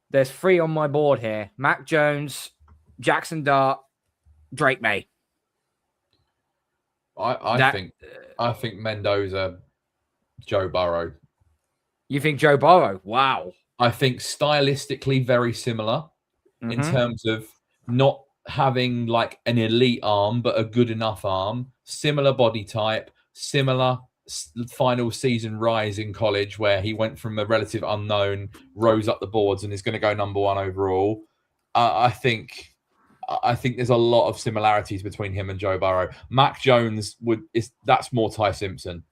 there's 3 on my board here: Mac Jones, Jackson Dart, Drake May. I think Mendoza, Joe Burrow. You think Joe Burrow? Wow. I think stylistically very similar in terms of not having like an elite arm, but a good enough arm, similar body type, similar final season rise in college where he went from a relative unknown, rose up the boards, and is going to go number 1 overall. I think there's a lot of similarities between him and Joe Burrow. Mac Jones that's more Ty Simpson.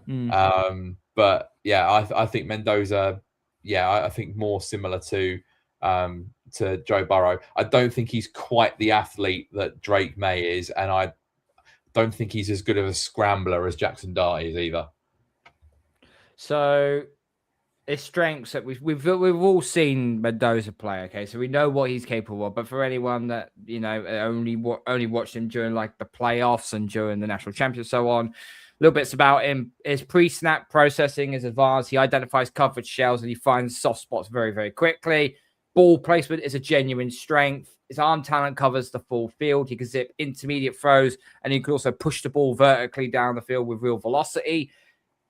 But yeah, I think Mendoza, I think more similar to Joe Burrow. I don't think he's quite the athlete that Drake May is, and I don't think he's as good of a scrambler as Jackson Dart is either. So his strengths that we've all seen Mendoza play. Okay, so we know what he's capable of. But for anyone that only watched him during like the playoffs and during the national championship, so on, little bits about him. His pre-snap processing is advanced. He identifies coverage shells and he finds soft spots very, very quickly. Ball placement is a genuine strength. His arm talent covers the full field. He can zip intermediate throws, and he can also push the ball vertically down the field with real velocity.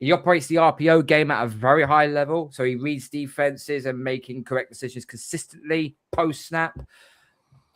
He operates the RPO game at a very high level, so he reads defenses and making correct decisions consistently post-snap.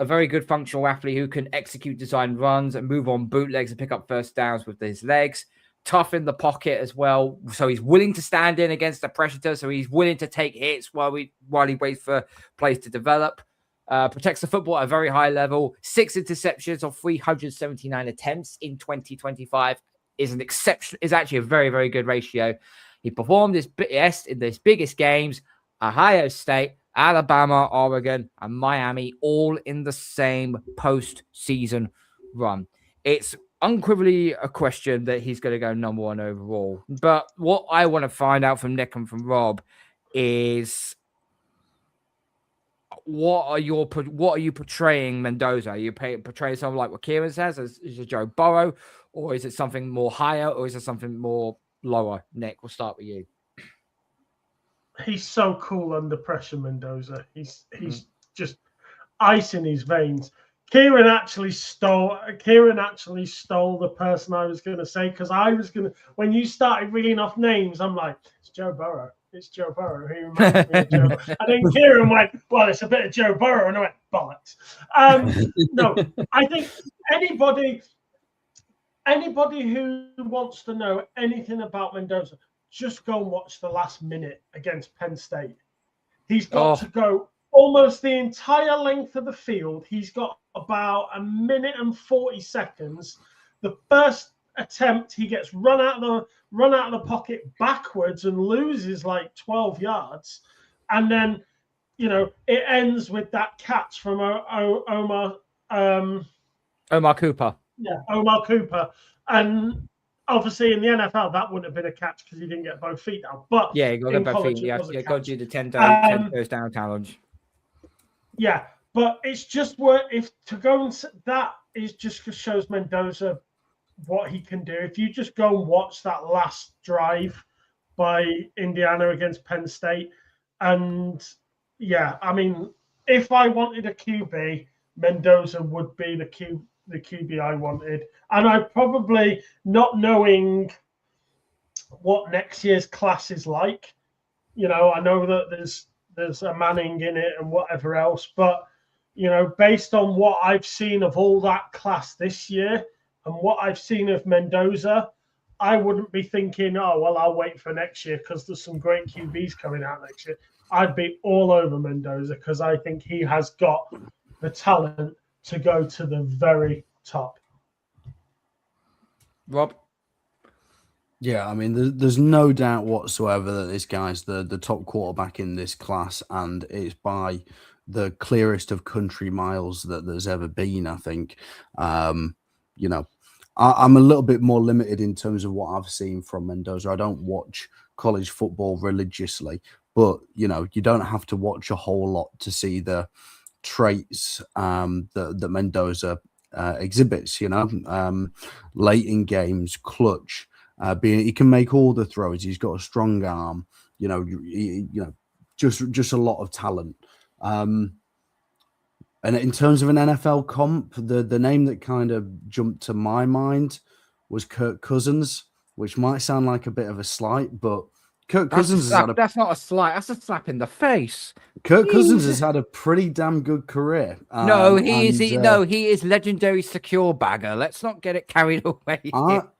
A very good functional athlete who can execute design runs and move on bootlegs and pick up first downs with his legs. Tough in the pocket as well, so he's willing to stand in against the pressure, so he's willing to take hits while he waits for plays to develop. Protects the football at a very high level. 6 interceptions on 379 attempts in 2025 is actually a very, very good ratio. He performed his best in his biggest games: Ohio State, Alabama, Oregon, and Miami, all in the same postseason run. It's unequivocally a question that he's going to go number 1 overall. But what I want to find out from Nick and from Rob is, what are you portraying Mendoza? Are you portraying something like what Kieren says as a Joe Burrow, or is it something more higher, or is it something more lower? Nick, we'll start with you. He's so cool under pressure, Mendoza. He's just ice in his veins. Kieren actually stole the person I was going to say, because when you started reading off names, I'm like, it's Joe Burrow. It's Joe Burrow. He reminds me of Joe Burrow. And then Kieren went, well, it's a bit of Joe Burrow. And I went, bollocks. No, I think anybody who wants to know anything about Mendoza, just go and watch the last minute against Penn State. He's got to go almost the entire length of the field. He's got about 1 minute and 40 seconds. The first attempt, he gets run out of the pocket backwards and loses like 12 yards. And then, it ends with that catch from Omar Cooper. Yeah, Omar Cooper. And obviously in the NFL, that wouldn't have been a catch because he didn't get both feet down. But yeah, you got to get both feet. Yeah, got to do the 10 toes down challenge. Yeah, but it's just that is just shows Mendoza what he can do. If you just go and watch that last drive by Indiana against Penn State, and yeah, I mean, if I wanted a QB, Mendoza would be the QB I wanted. And I probably, not knowing what next year's class is like, I know that there's a Manning in it and whatever else, but based on what I've seen of all that class this year and what I've seen of Mendoza, I wouldn't be thinking, oh, well, I'll wait for next year because there's some great QBs coming out next year. I'd be all over Mendoza because I think he has got the talent to go to the very top. Rob? Yeah, I mean, there's no doubt whatsoever that this guy's the top quarterback in this class, and it's by the clearest of country miles that there's ever been, I think. I'm a little bit more limited in terms of what I've seen from Mendoza. I don't watch college football religiously, but, you don't have to watch a whole lot to see the traits that Mendoza exhibits, late in games, clutch, he can make all the throws. He's got a strong arm, just a lot of talent. And in terms of an NFL comp, the name that kind of jumped to my mind was Kirk Cousins, which might sound like a bit of a slight, but Kirk Cousins that's not a slight. That's a slap in the face. Kirk Cousins has had a pretty damn good career. He is legendary secure bagger. Let's not get it carried away.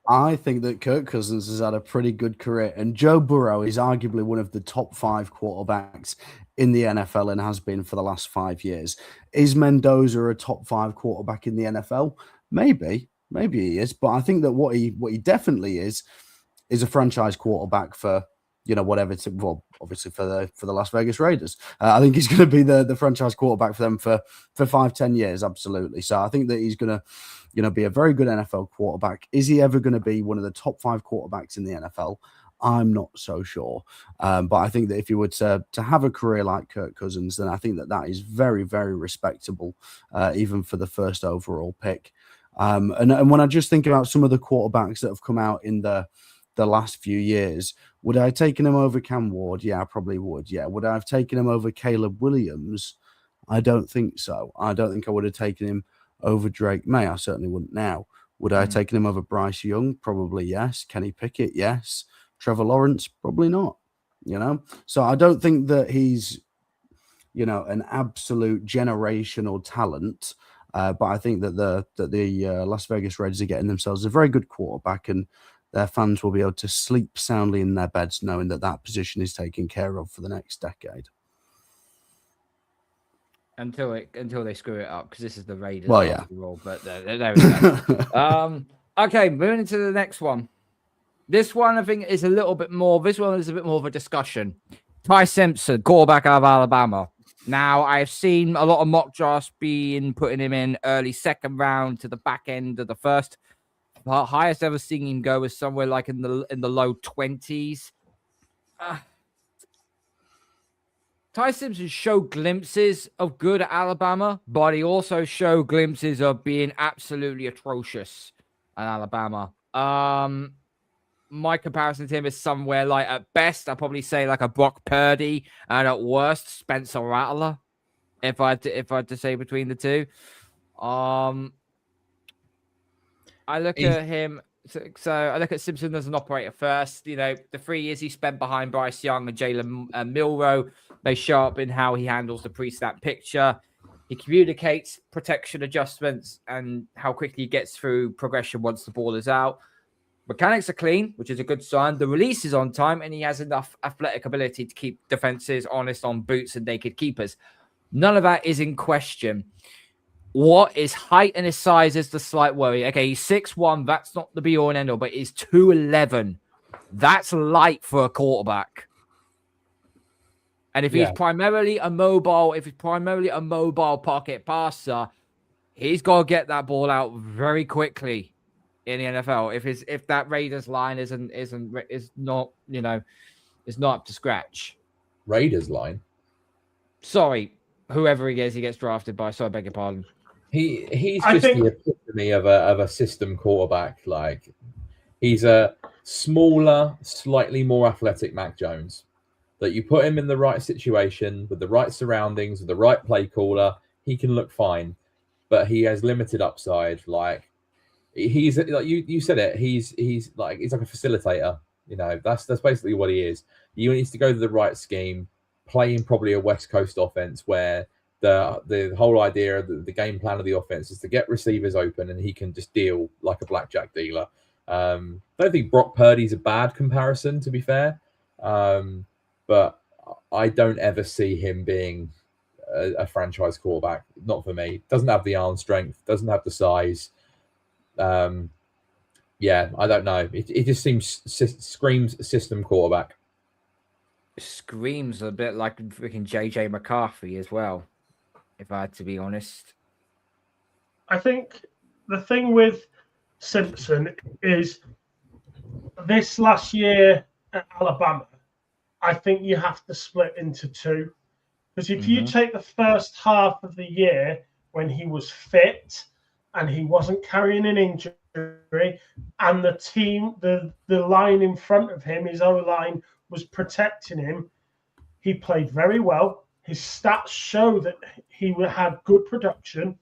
I think that Kirk Cousins has had a pretty good career, and Joe Burrow is arguably one of the top 5 quarterbacks in the NFL and has been for the last 5 years. Is Mendoza a top 5 quarterback in the NFL? Maybe he is, but I think that what he definitely is a franchise quarterback for, whatever. Obviously for the Las Vegas Raiders. I think he's going to be the franchise quarterback for them for 5-10 years. Absolutely. So I think that he's going to, be a very good NFL quarterback. Is he ever going to be one of the top 5 quarterbacks in the NFL? I'm not so sure. But I think that if you were to have a career like Kirk Cousins, then I think that is very, very respectable, even for the first overall pick. And when I just think about some of the quarterbacks that have come out in the last few years, would I have taken him over Cam Ward? Yeah, I probably would. Yeah. Would I have taken him over Caleb Williams? I don't think so. I don't think I would have taken him over Drake May. I certainly wouldn't now. Would I have taken him over Bryce Young? Probably yes. Kenny Pickett? Yes. Trevor Lawrence? Probably not. So I don't think that he's, an absolute generational talent. But I think that the Las Vegas Raiders are getting themselves a very good quarterback, and their fans will be able to sleep soundly in their beds knowing that position is taken care of for the next decade. Until they screw it up, because this is the Raiders. Well, yeah. All, but there we go. Okay, moving into the next one. This one, I think, is a little bit more. This one is a bit more of a discussion. Ty Simpson, quarterback out of Alabama. Now, I've seen a lot of mock drafts putting him in early second round to the back end of the first. The highest ever seen him go was somewhere like in the low 20s. Ty Simpson showed glimpses of good at Alabama, but he also showed glimpses of being absolutely atrocious at Alabama. My comparison to him is somewhere like, at best, I'd probably say like a Brock Purdy, and at worst, Spencer Rattler, if I had to say between the two. I look at him. So I look at Simpson as an operator first. The 3 years he spent behind Bryce Young and Jalen Milroe, they show up in how he handles the pre-snap picture. He communicates protection adjustments and how quickly he gets through progression once the ball is out. Mechanics are clean, which is a good sign. The release is on time, and he has enough athletic ability to keep defenses honest on boots and naked keepers. None of that is in question. What is height and his size is the slight worry. Okay, he's 6'1". That's not the be-all and end-all, but he's 2'11". That's light for a quarterback. And if he's primarily a mobile pocket passer, he's got to get that ball out very quickly in the NFL. If that Raiders line is not up to scratch. Raiders line. Sorry, whoever he is, he gets drafted by. So I beg your pardon. He's just the epitome of a system quarterback. Like, he's a smaller, slightly more athletic Mac Jones. That you put him in the right situation with the right surroundings, with the right play caller, he can look fine. But he has limited upside. Like, he's like you said it. He's like a facilitator. That's basically what he is. He needs to go to the right scheme, playing probably a West Coast offense where the whole idea of the game plan of the offense is to get receivers open, and he can just deal like a blackjack dealer. I don't think Brock Purdy's a bad comparison, to be fair, but I don't ever see him being a franchise quarterback. Not for me. Doesn't have the arm strength, doesn't have the size. I don't know. It just screams system quarterback. Screams a bit like freaking JJ McCarthy as well, if I had to be honest. I think the thing with Simpson is this last year at Alabama, I think you have to split into two. Because if you take the first half of the year when he was fit and he wasn't carrying an injury, and the team, the line in front of him, his O-line, was protecting him, he played very well. His stats show that he had good production,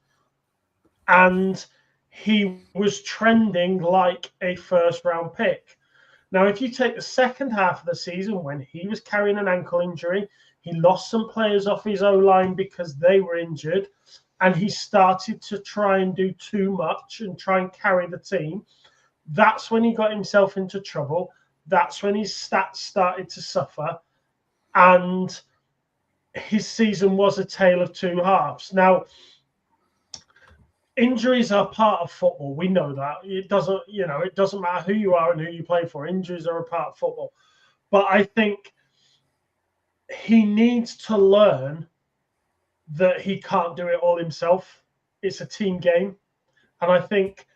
and he was trending like a first-round pick. Now, if you take the second half of the season when he was carrying an ankle injury, he lost some players off his O-line because they were injured, and he started to try and do too much and try and carry the team. That's when he got himself into trouble. That's when his stats started to suffer. And his season was a tale of two halves. Now, injuries are part of football. We know that. It doesn't matter who you are and who you play for. Injuries are a part of football. But I think he needs to learn that he can't do it all himself. It's a team game. And I think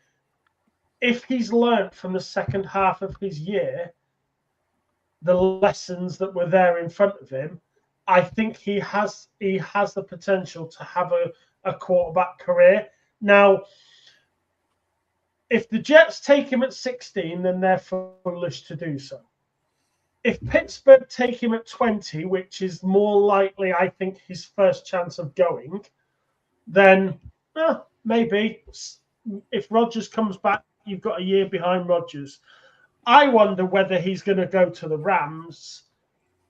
if he's learned from the second half of his year the lessons that were there in front of him, I think he has the potential to have a quarterback career. Now, if the Jets take him at 16, then they're foolish to do so. If Pittsburgh take him at 20, which is more likely, I think, his first chance of going, then maybe. If Rodgers comes back, you've got a year behind Rodgers. I wonder whether he's going to go to the Rams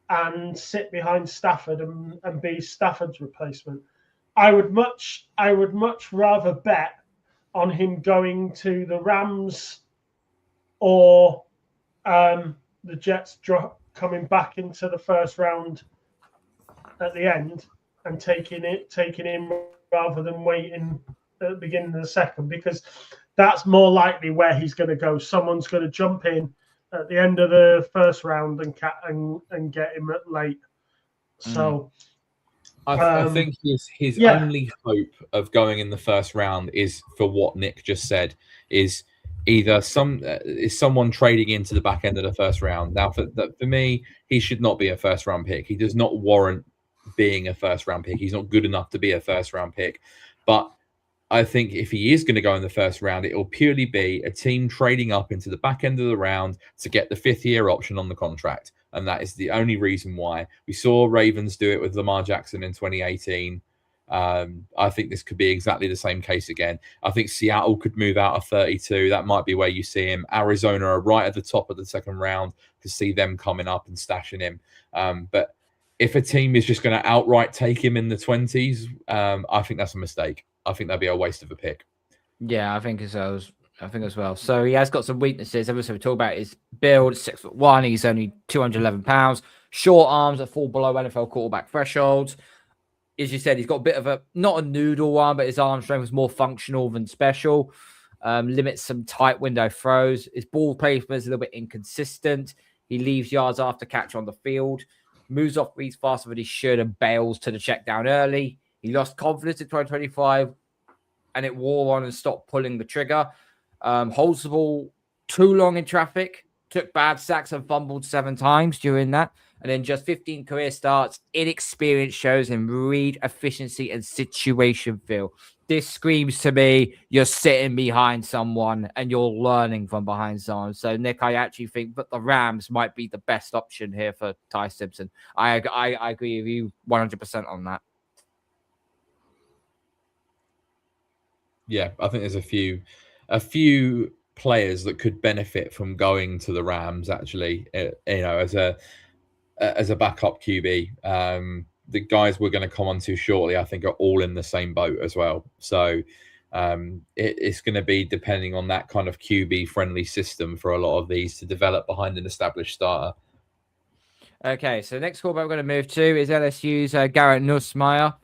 and sit behind Stafford and be Stafford's replacement. I would much rather bet on him going to the Rams or the Jets coming back into the first round at the end and taking him rather than waiting at the beginning of the second, because that's more likely where he's going to go. Someone's going to jump in at the end of the first round and get him at late. So I think his only hope of going in the first round is for what Nick just said, is either someone trading into the back end of the first round. Now, for me, he should not be a first round pick. He does not warrant being a first round pick. He's not good enough to be a first round pick. But I think if he is going to go in the first round, it will purely be a team trading up into the back end of the round to get the 5th-year option on the contract. And that is the only reason why. We saw Ravens do it with Lamar Jackson in 2018. I think this could be exactly the same case again. I think Seattle could move out of 32. That might be where you see him. Arizona are right at the top of the second round to see them coming up and stashing him. But if a team is just going to outright take him in the 20s, I think that's a mistake. I think that'd be a waste of a pick. Yeah, I think as well. So he has got some weaknesses. Obviously, we talk about his build, 6'1". He's only 211 pounds. Short arms that fall below NFL quarterback thresholds. As you said, he's got a bit of not a noodle arm, but his arm strength is more functional than special. Limits some tight window throws. His ball placement is a little bit inconsistent. He leaves yards after catch on the field. Moves off reads faster than he should and bails to the check down early. He lost confidence in 2025 and it wore on and stopped pulling the trigger. Holds the ball too long in traffic. Took bad sacks and fumbled 7 times during that. And then just 15 career starts. Inexperience shows in read efficiency and situation feel. This screams to me, you're sitting behind someone and you're learning from behind someone. So, Nick, I actually think that the Rams might be the best option here for Ty Simpson. I agree with you 100% on that. Yeah, I think there's a few players that could benefit from going to the Rams, actually, as a backup QB. The guys we're going to come on to shortly, I think, are all in the same boat as well. So it's going to be depending on that kind of QB-friendly system for a lot of these to develop behind an established starter. Okay, so the next quarterback we're going to move to is LSU's Garrett Nussmeier.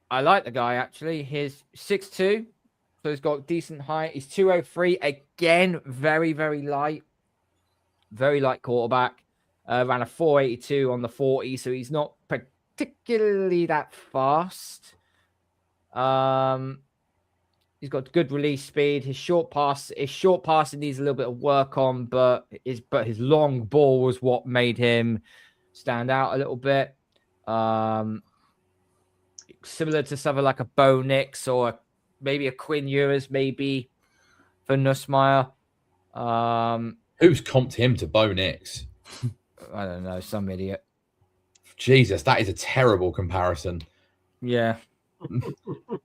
I like the guy, actually. He's 6'2", so he's got decent height. He's 203. Again, very, very light. Very light quarterback. Ran a 4.82 on the 40, so he's not particularly that fast. He's got good release speed. His short passing needs a little bit of work on, but his long ball was what made him stand out a little bit. Similar to something like a Bo Nix or maybe a Quinn Ewers, maybe for Nussmeier. Who's comped him to Bo Nix? I don't know, some idiot. Jesus, that is a terrible comparison. Yeah.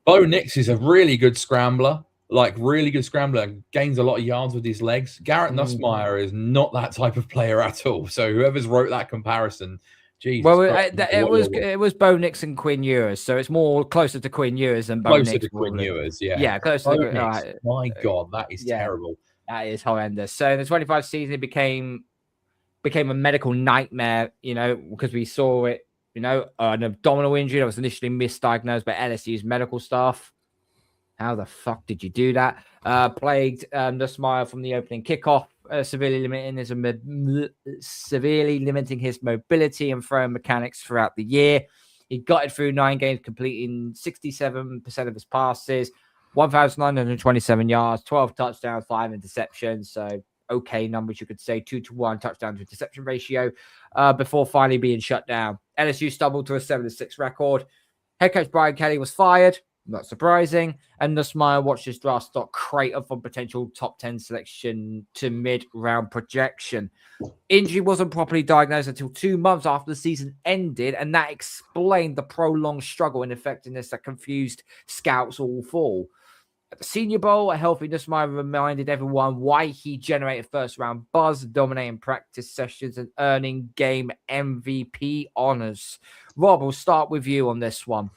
Bo Nix is a really good scrambler. like really good scrambler, gains a lot of yards with his legs. Garrett Nussmeier is not that type of player at all. So whoever's wrote that comparison, Jesus well, Christ, it was Bo Nix and Quinn Ewers, so it's more closer to QuinnEwers than Bo Nix. Closer to Quinn Ewers, yeah. Yeah, closer to Nix. My God, that is terrible. That is horrendous. So in the 25 season, it became a medical nightmare, because we saw it, an abdominal injury that was initially misdiagnosed by LSU's medical staff. How the fuck did you do that? Plagued Nussmeier from the opening kickoff, severely limiting his mobility and throwing mechanics throughout the year. He got it through 9 games, completing 67% of his passes, 1,927 yards, 12 touchdowns, 5 interceptions. So okay numbers, you could say 2-to-1 touchdown to interception ratio before finally being shut down. LSU stumbled to a 7-6 record. Head coach Brian Kelly was fired. Not surprising. And Nussmeier watched his draft stock crater from potential top 10 selection to mid-round projection. Injury wasn't properly diagnosed until 2 months after the season ended, and that explained the prolonged struggle and effectiveness that confused scouts all fall. At the Senior Bowl, a healthy Nussmeier reminded everyone why he generated first-round buzz, dominating practice sessions and earning game MVP honors. Rob, we'll start with you on this one.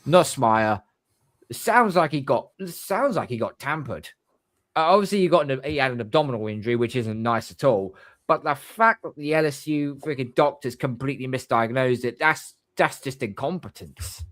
Nussmeier. Sounds like he got tampered. Obviously, he had an abdominal injury, which isn't nice at all. But the fact that the LSU freaking doctors completely misdiagnosed it, that's just incompetence.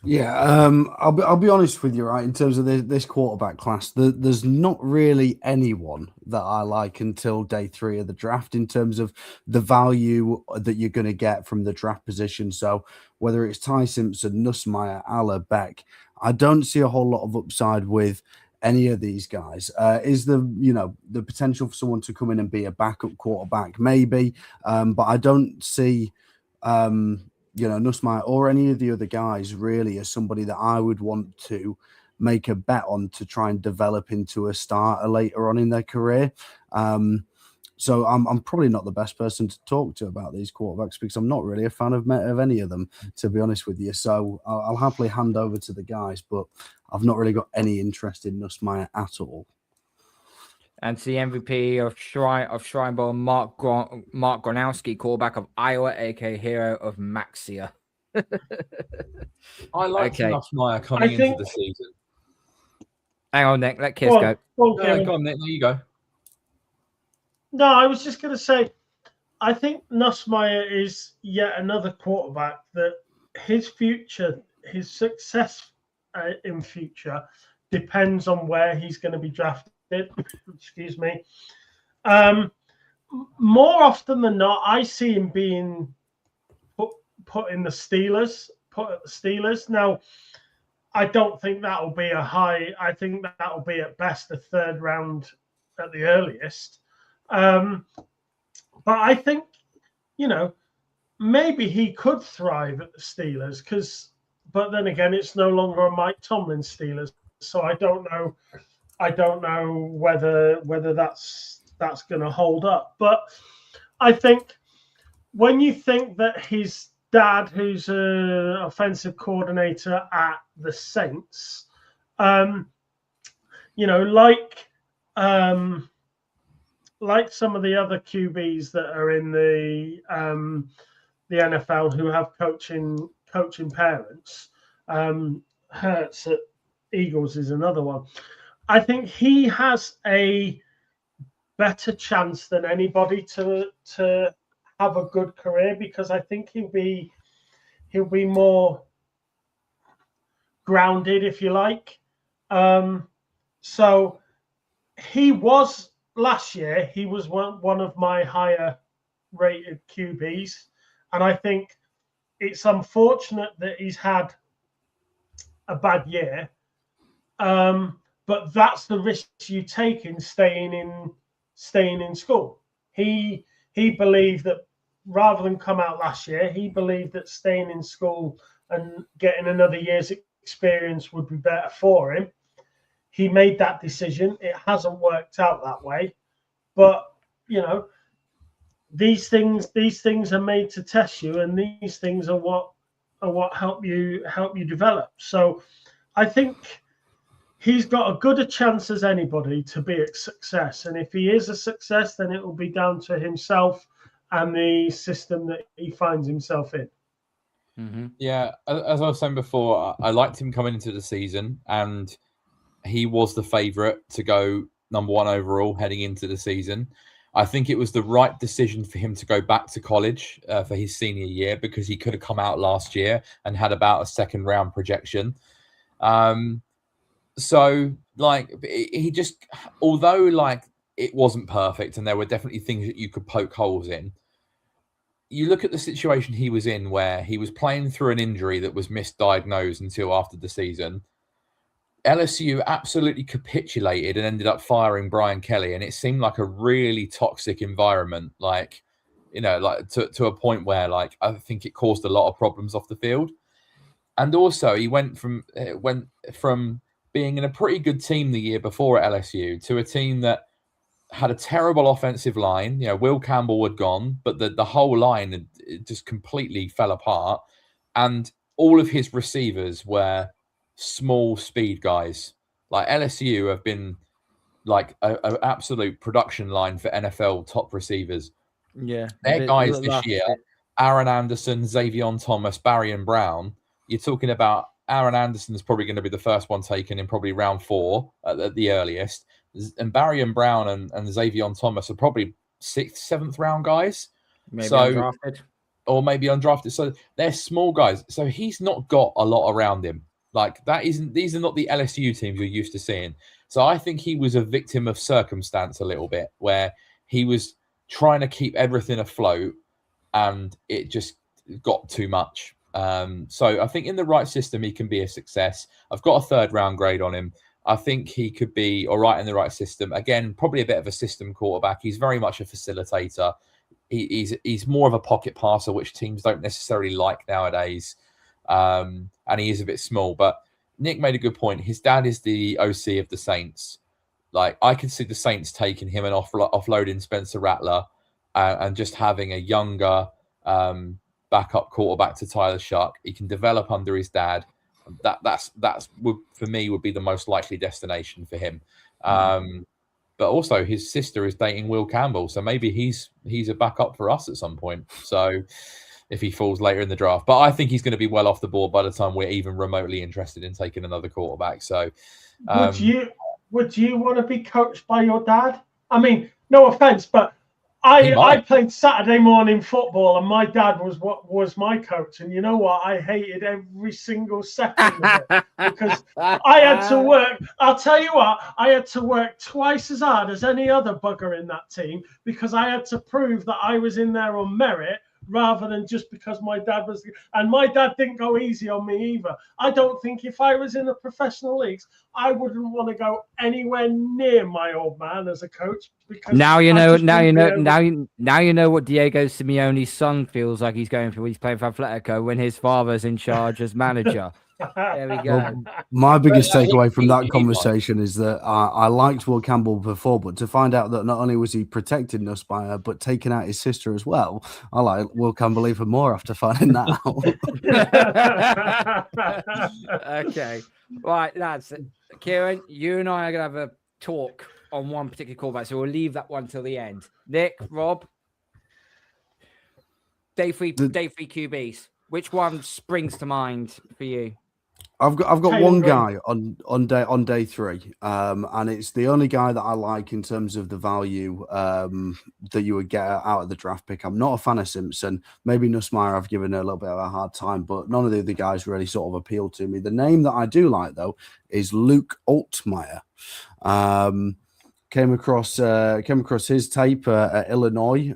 Yeah, I'll be honest with you, right? In terms of this quarterback class, there's not really anyone that I like until day 3 of the draft in terms of the value that you're going to get from the draft position. So whether it's Ty Simpson, Nussmeier, Aller, Beck, I don't see a whole lot of upside with any of these guys. Is the potential for someone to come in and be a backup quarterback? Maybe, but I don't see Nussmeier or any of the other guys really as somebody that I would want to make a bet on to try and develop into a starter later on in their career. So I'm probably not the best person to talk to about these quarterbacks because I'm not really a fan of any of them, to be honest with you. So I'll happily hand over to the guys, but I've not really got any interest in Nussmeier at all. And to the MVP of Shrine Bowl, Mark Gronowski, quarterback of Iowa, aka hero of Maxia. I like Nussmeier coming into the season. Hang on, Nick. Let Kiss go. Go on, Nick. There you go. No, I was just going to say, I think Nussmeier is yet another quarterback that his future, his success in future, depends on where he's going to be drafted. Excuse me. More often than not, I see him being put in the Steelers. Put at the Steelers. Now, I don't think that will be a high. I think that will be at best a 3rd round at the earliest. But I think maybe he could thrive at the Steelers but then again, it's no longer a Mike Tomlin Steelers, so I don't know. I don't know whether that's going to hold up. But I think when you think that his dad, who's an offensive coordinator at the Saints, like some of the other QBs that are in the NFL who have coaching parents, Hurts at Eagles is another one. I think he has a better chance than anybody to have a good career because I think he'll be more grounded, if you like. So he was last year. He was one of my higher rated QBs, and I think it's unfortunate that he's had a bad year. But that's the risk you take in staying in school. He believed that rather than come out last year, he believed that staying in school and getting another year's experience would be better for him. He made that decision. It hasn't worked out that way, but these things are made to test you, and these things are what help you develop. So I think he's got as good a chance as anybody to be a success. And if he is a success, then it will be down to himself and the system that he finds himself in. Mm-hmm. Yeah, as I was saying before, I liked him coming into the season, and he was the favourite to go number 1 overall heading into the season. I think it was the right decision for him to go back to college for his senior year, because he could have come out last year and had about a second round projection. So like he just, although like it wasn't perfect and there were definitely things that you could poke holes in, you look at the situation he was in where he was playing through an injury that was misdiagnosed until after the season. LSU absolutely capitulated and ended up firing Brian Kelly, and it seemed like a really toxic environment, like, you know, like to a point where like I think it caused a lot of problems off the field. And also he went from being in a pretty good team the year before at LSU to a team that had a terrible offensive line. You know, Will Campbell had gone, but the whole line had just completely fell apart, and all of his receivers were small speed guys. Like LSU have been like a absolute production line for NFL top receivers. Yeah, their guys this year: Aaron Anderson, Xavier Thomas, Barry Brown. You're talking about Aaron Anderson is probably going to be the first one taken in probably round 4 at the earliest, and Barry Brown and Xavier Thomas are probably 6th, 7th round guys. Maybe undrafted. Or maybe undrafted. So they're small guys. So he's not got a lot around him. Like these are not the LSU teams you're used to seeing. So I think he was a victim of circumstance a little bit, where he was trying to keep everything afloat and it just got too much. So I think in the right system, he can be a success. I've got a 3rd round grade on him. I think he could be all right in the right system. Again, probably a bit of a system quarterback. He's very much a facilitator. He's more of a pocket passer, which teams don't necessarily like nowadays. And he is a bit small. But Nick made a good point. His dad is the OC of the Saints. Like, I could see the Saints taking him and offloading Spencer Rattler and just having a younger backup quarterback to Tyler Shuck. He can develop under his dad. That's for me would be the most likely destination for him. But also his sister is dating Will Campbell, so maybe he's a backup for us at some point. So if he falls later in the draft, but I think he's going to be well off the board by the time we're even remotely interested in taking another quarterback. So would you want to be coached by your dad? I mean, no offense, but I played Saturday morning football, and my dad was my coach. And you know what? I hated every single second of it because I had to work. I'll tell you what, I had to work twice as hard as any other bugger in that team because I had to prove that I was in there on merit rather than just because my dad was. And my dad didn't go easy on me either. I don't think if I was in the professional leagues, I wouldn't want to go anywhere near my old man as a coach. Because now you know what Diego Simeone's son feels like he's going through when he's playing for Atletico when his father's in charge as manager. There we go. Well, my biggest takeaway from that conversation is that I liked Will Campbell before, but to find out that not only was he protecting Nussmeier, but taking out his sister as well, I like Will Campbell even more after finding that out. Okay. Right, lads. Kieren, you and I are going to have a talk on one particular callback, so we'll leave that one till the end. Nick, Rob, day three QBs. Which one springs to mind for you? I've got one guy on day 3, and it's the only guy that I like in terms of the value that you would get out of the draft pick. I'm not a fan of Simpson. Maybe Nussmeier I've given a little bit of a hard time, but none of the other guys really sort of appeal to me. The name that I do like though is Luke Altmaier. Came across his tape at Illinois.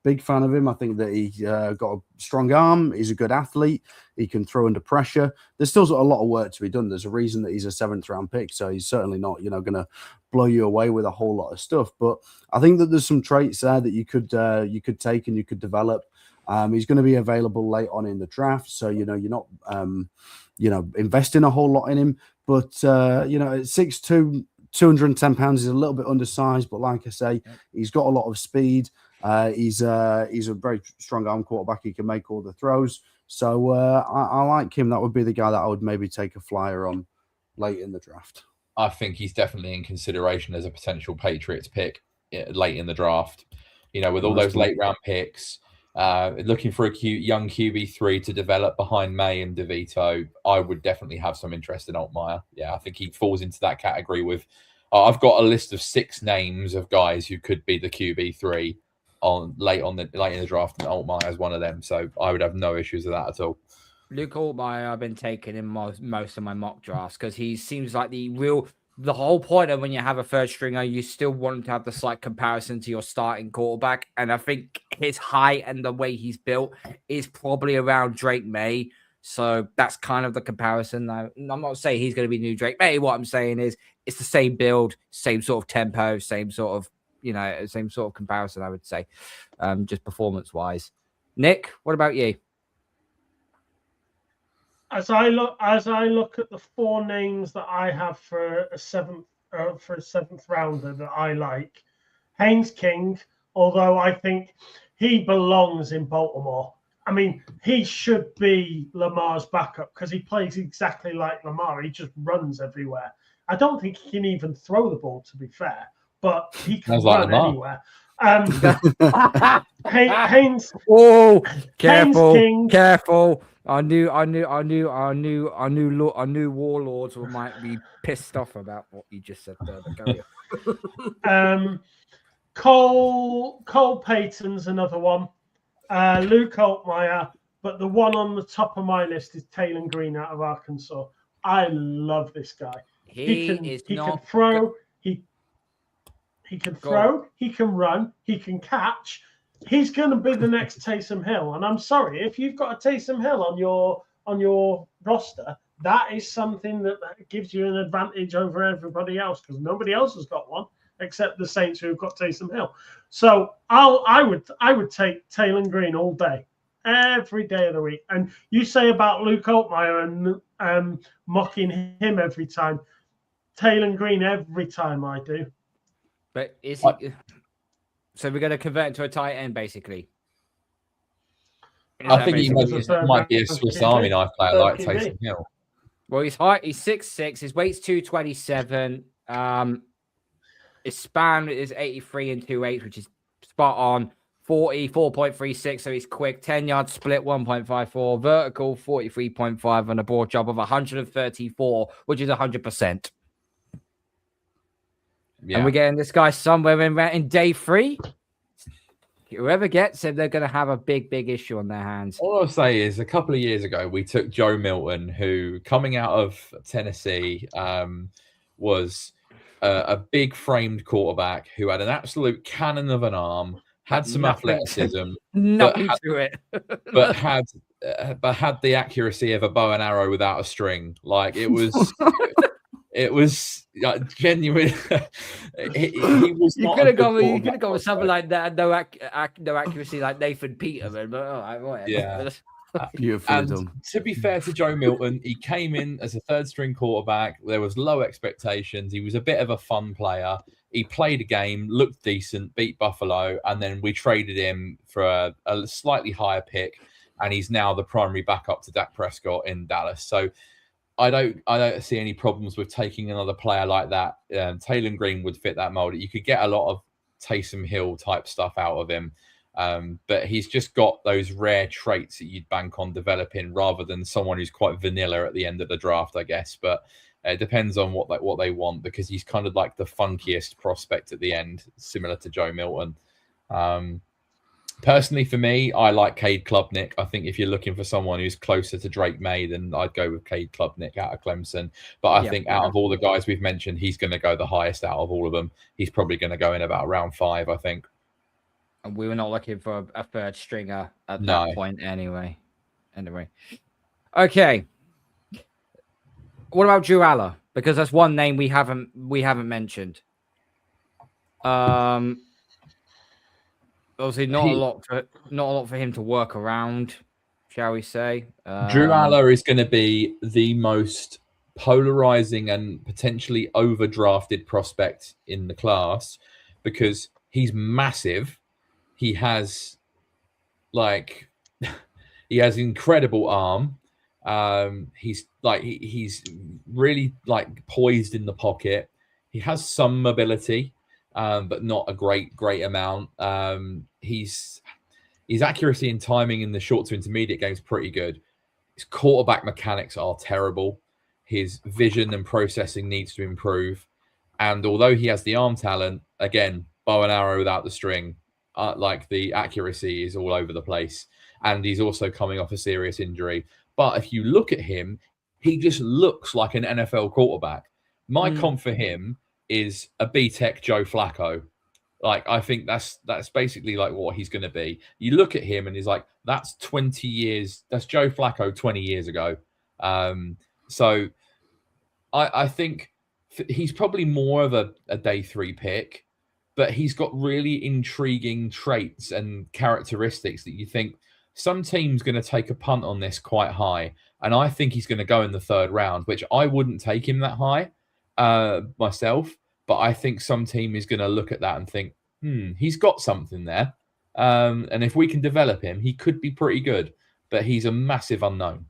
Big fan of him. I think that he got a strong arm. He's a good athlete. He can throw under pressure. There's still a lot of work to be done. There's a reason that he's a 7th round pick. So he's certainly not, going to blow you away with a whole lot of stuff. But I think that there's some traits there that you could take and you could develop. He's going to be available late on in the draft. So, you're not, investing a whole lot in him. But, at 6'2", 210 pounds is a little bit undersized, but like I say, he's got a lot of speed. He's a very strong arm quarterback. He can make all the throws. So I like him. That would be the guy that I would maybe take a flyer on late in the draft. I think he's definitely in consideration as a potential Patriots pick late in the draft. You know, with all those late round picks, looking for a young QB3 to develop behind May and DeVito, I would definitely have some interest in Altmaier. Yeah, I think he falls into that category with. I've got a list of 6 names of guys who could be the QB3 late in the draft, and Altmaier is one of them. So I would have no issues with that at all. Luke Altmaier, I've been taking in most of my mock drafts because he seems like the whole point of when you have a third stringer, you still want to have the slight comparison to your starting quarterback. And I think his height and the way he's built is probably around Drake May. So that's kind of the comparison. Now, I'm not saying he's going to be new Drake May. What I'm saying is it's the same build, same sort of tempo, same sort of comparison, I would say, just performance-wise. Nick, what about you? As I look at the 4 names that I have for a seventh rounder that I like, Haynes King, although I think he belongs in Baltimore. I mean, he should be Lamar's backup because he plays exactly like Lamar. He just runs everywhere. I don't think he can even throw the ball, to be fair, but he can run anywhere. Haynes. Oh, careful! Haynes King, careful! I knew warlords might be pissed off about what you just said there. Cole Payton's another one. Luke Altmaier, but the one on the top of my list is Taylor Green out of Arkansas. I love this guy. He can throw. He can throw. He can run. He can catch. He's going to be the next Taysom Hill. And I'm sorry, if you've got a Taysom Hill on your roster, that is something that gives you an advantage over everybody else because nobody else has got one except the Saints who've got Taysom Hill. So I would take Taylor Green all day, every day of the week. And you say about Luke Altmaier and mocking him every time. Taylor Green every time I do. But is he? So we're going to convert into a tight end, basically. I think he might be a Swiss Army knife player like Taysom Hill. Well, he's 6'6", his weight's 227. His span is 83 and 2/8, which is spot on. 4.36, so he's quick. 10-yard split, 1.54. Vertical, 43.5, and a broad job of 134, which is 100%. Yeah. And we're getting this guy somewhere in day 3. Whoever gets him, they're going to have a big issue on their hands. All I'll say is a couple of years ago, we took Joe Milton, who coming out of Tennessee was a big framed quarterback who had an absolute cannon of an arm, had some athleticism, nothing to it, but had the accuracy of a bow and arrow without a string. Like it was. It was genuine. He was. You could have gone with something like that. No accuracy like Nathan Peterman. But right. Yeah. And to be fair to Joe Milton, he came in as a third-string quarterback. There was low expectations. He was a bit of a fun player. He played a game, looked decent, beat Buffalo, and then we traded him for a slightly higher pick, and he's now the primary backup to Dak Prescott in Dallas. So. I don't see any problems with taking another player like that. Taylor Green would fit that mold. You could get a lot of Taysom Hill type stuff out of him, but he's just got those rare traits that you'd bank on developing rather than someone who's quite vanilla at the end of the draft, I guess. But it depends on what they want because he's kind of like the funkiest prospect at the end, similar to Joe Milton. Personally, for me, I like Cade Klubnik. I think if you're looking for someone who's closer to Drake May, then I'd go with Cade Klubnik out of Clemson. But I think out of all the guys we've mentioned, he's going to go the highest out of all of them. He's probably going to go in about round 5, I think. And we were not looking for a third stringer at that point anyway. Okay. What about Drew Aller? Because that's one name we haven't mentioned. Obviously, not a lot for him to work around, shall we say? Drew Aller is going to be the most polarizing and potentially overdrafted prospect in the class because he's massive. He has incredible arm. He's really like poised in the pocket. He has some mobility, but not a great amount. His accuracy and timing in the short to intermediate game is pretty good. His quarterback mechanics are terrible. His vision and processing needs to improve. And although he has the arm talent, again, bow and arrow without the string, like the accuracy is all over the place. And he's also coming off a serious injury. But if you look at him, he just looks like an NFL quarterback. My comp for him is a B-Tech Joe Flacco. Like, I think that's basically like what he's going to be. You look at him and he's like, that's 20 years. That's Joe Flacco 20 years ago. So I think he's probably more of a day 3 pick, but he's got really intriguing traits and characteristics that you think some team's going to take a punt on this quite high. And I think he's going to go in the 3rd round, which I wouldn't take him that high myself. But I think some team is going to look at that and think, he's got something there. And if we can develop him, he could be pretty good. But he's a massive unknown.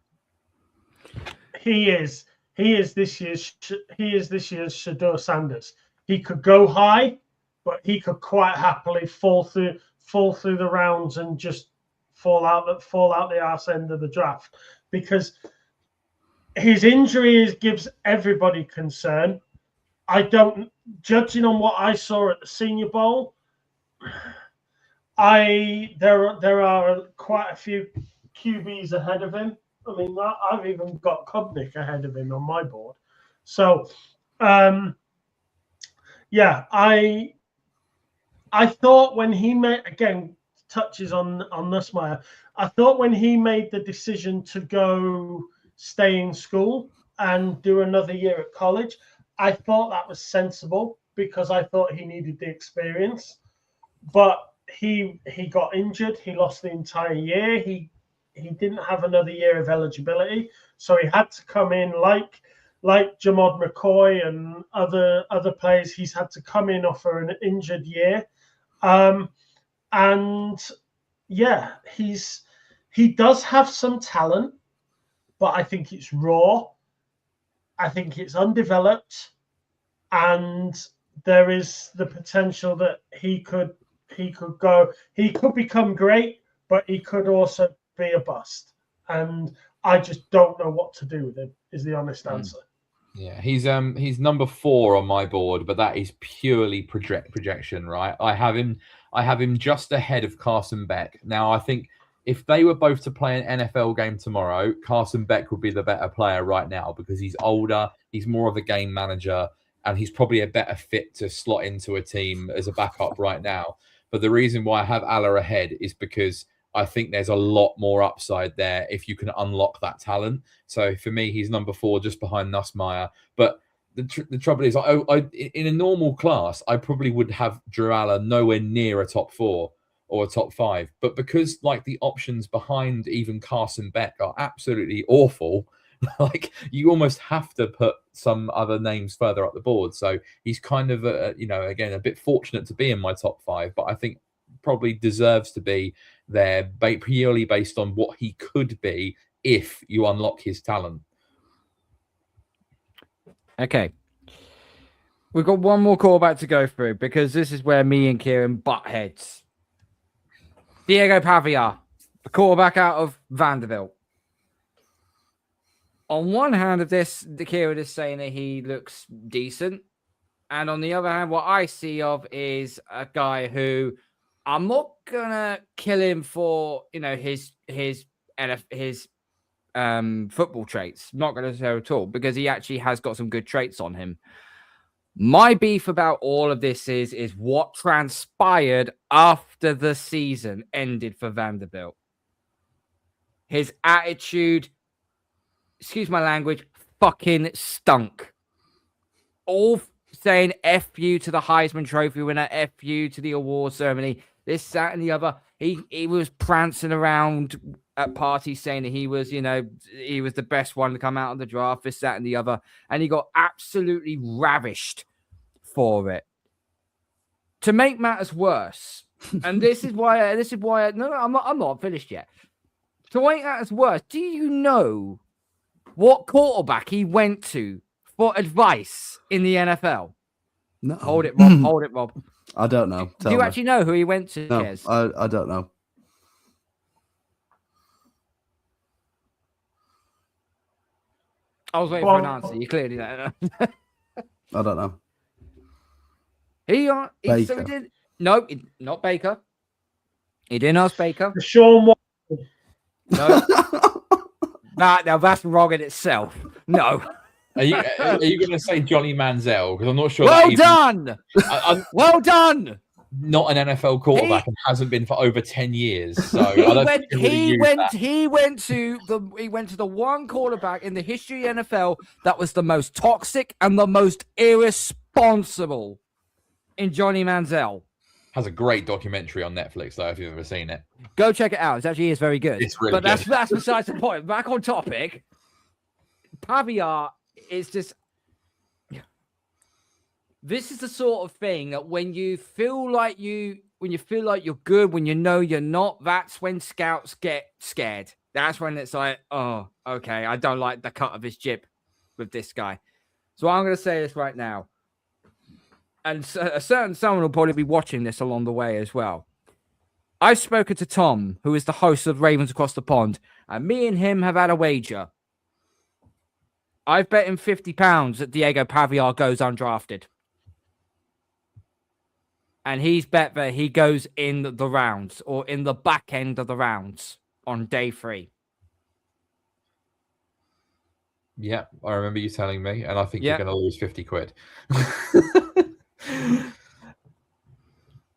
He is this year's Shedeur Sanders. He could go high, but he could quite happily fall through the rounds and just fall out the arse end of the draft, because his injury gives everybody concern. Judging on what I saw at the Senior Bowl, there are quite a few QBs ahead of him. I mean, I've even got Kubnik ahead of him on my board. So, I thought when he made, again, touches on Nussmeier, I thought when he made the decision to go stay in school and do another year at college, I thought that was sensible because I thought he needed the experience. But he got injured. He lost the entire year. He didn't have another year of eligibility, so he had to come in like Jamod McCoy and other players. He's had to come in off for an injured year, he does have some talent, but I think it's raw. I think it's undeveloped, and there is the potential that he could become great, but he could also be a bust. And I just don't know what to do with him, is the honest answer. Yeah, he's number 4 on my board, but that is purely projection, right? I have him just ahead of Carson Beck. Now, I think if they were both to play an NFL game tomorrow, Carson Beck would be the better player right now because he's older, he's more of a game manager, and he's probably a better fit to slot into a team as a backup right now. But the reason why I have Aller ahead is because I think there's a lot more upside there if you can unlock that talent. So for me, he's number 4 just behind Nussmeier. But the trouble is, in a normal class, I probably would have Drew Aller nowhere near a top 4 or a top 5. But because like the options behind even Carson Beck are absolutely awful, like you almost have to put some other names further up the board. So he's kind of, again, a bit fortunate to be in my top 5, but I think probably deserves to be there purely based on what he could be if you unlock his talent. Okay. We've got one more callback to go through because this is where me and Kieren butt heads. Diego Pavia, the quarterback out of Vanderbilt. On one hand of this, the Kieren is saying that he looks decent. And on the other hand, what I see of is a guy who I'm not gonna kill him for, his football traits. I'm not gonna say at all because he actually has got some good traits on him. My beef about all of this is what transpired after the season ended for Vanderbilt. His attitude, excuse my language, fucking stunk. All saying F you to the Heisman Trophy winner, F you to the award ceremony, this, that, and the other. He was prancing around at parties saying that he was the best one to come out of the draft, this, that, and the other. And he got absolutely ravished for it. To make matters worse, and this is why I'm not finished yet. To make matters worse, do you know what quarterback he went to for advice in the NFL? No. Hold it, Rob. Hold it, Rob. I don't know. Do you actually know who he went to, No, Kez? I don't know. I was waiting for an answer. You clearly don't know. I don't know. Baker. Not Baker. He didn't ask Baker. Sean Watson. No. Now that's wrong in itself. No. Are you going to say Johnny Manziel? Because I'm not sure. Well done. Well done. Not an NFL quarterback and hasn't been for over 10 years. So he went to the one quarterback in the history of the NFL that was the most toxic and the most irresponsible in Johnny Manziel. Has a great documentary on Netflix, though, if you've ever seen it. Go check it out. It actually is very good. It's really good. But that's besides the point. Back on topic. Pavia is just... This is the sort of thing that when you feel like you're good, when you know you're not, that's when scouts get scared. That's when it's like, oh, okay, I don't like the cut of his jib with this guy. So I'm going to say this right now. And a certain someone will probably be watching this along the way as well. I've spoken to Tom, who is the host of Ravens Across the Pond, and me and him have had a wager. I've bet him £50 that Diego Pavia goes undrafted. And he's bet that he goes in the rounds or in the back end of the rounds on day 3. Yeah, I remember you telling me, and I think you're going to lose 50 quid.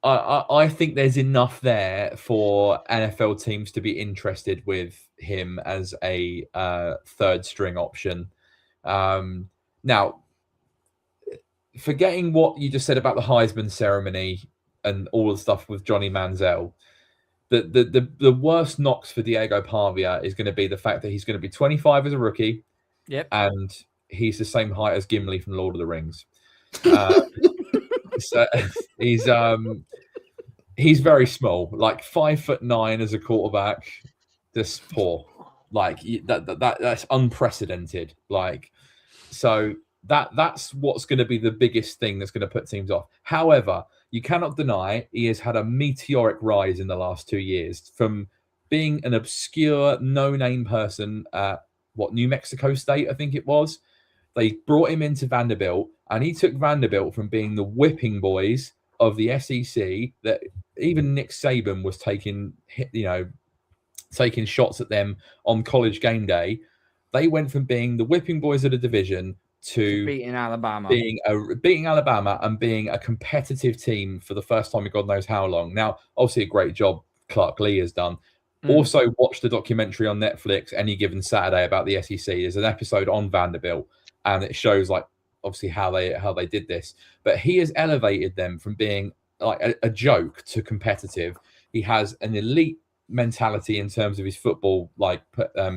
I think there's enough there for NFL teams to be interested with him as a third string option. Now, forgetting what you just said about the Heisman ceremony and all the stuff with Johnny Manziel, the worst knocks for Diego Pavia is going to be the fact that he's going to be 25 as a rookie. Yep. And he's the same height as Gimli from Lord of the Rings. So he's very small, like 5'9" as a quarterback. Just poor, like that's unprecedented. Like, so that's what's going to be the biggest thing that's going to put teams off. However, you cannot deny he has had a meteoric rise in the last 2 years from being an obscure, no-name person at New Mexico State, I think it was. They brought him into Vanderbilt, and he took Vanderbilt from being the whipping boys of the SEC that even Nick Saban was taking shots at them on College game day. They went from being the whipping boys of the division to beating Alabama, beating Alabama and being a competitive team for the first time in God knows how long. Now, obviously, a great job Clark Lee has done. Also, watch the documentary on Netflix any given Saturday about the SEC. There's an episode on Vanderbilt, and it shows like obviously how they did this. But he has elevated them from being like a joke to competitive. He has an elite mentality in terms of his football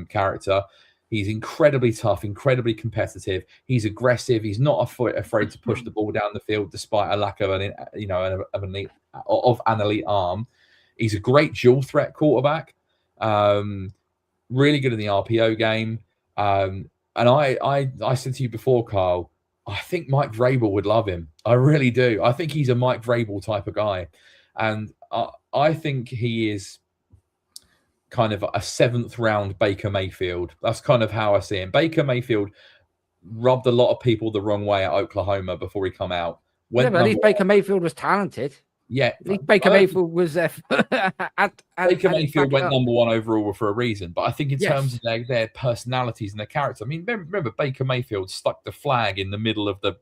character. He's incredibly tough, incredibly competitive. He's aggressive. He's not afraid to push the ball down the field despite a lack of an elite arm. He's a great dual threat quarterback. Really good in the RPO game. And I said to you before, Karl, I think Mike Vrabel would love him. I really do. I think he's a Mike Vrabel type of guy. And I think he is kind of a 7th round Baker Mayfield. That's kind of how I see him. Baker Mayfield rubbed a lot of people the wrong way at Oklahoma before he come out. But at least Baker Mayfield was talented. Yeah, Baker Mayfield was Baker Mayfield went number 1 overall for a reason. But I think in terms of their personalities and their character, I mean, remember Baker Mayfield stuck the flag in the middle of the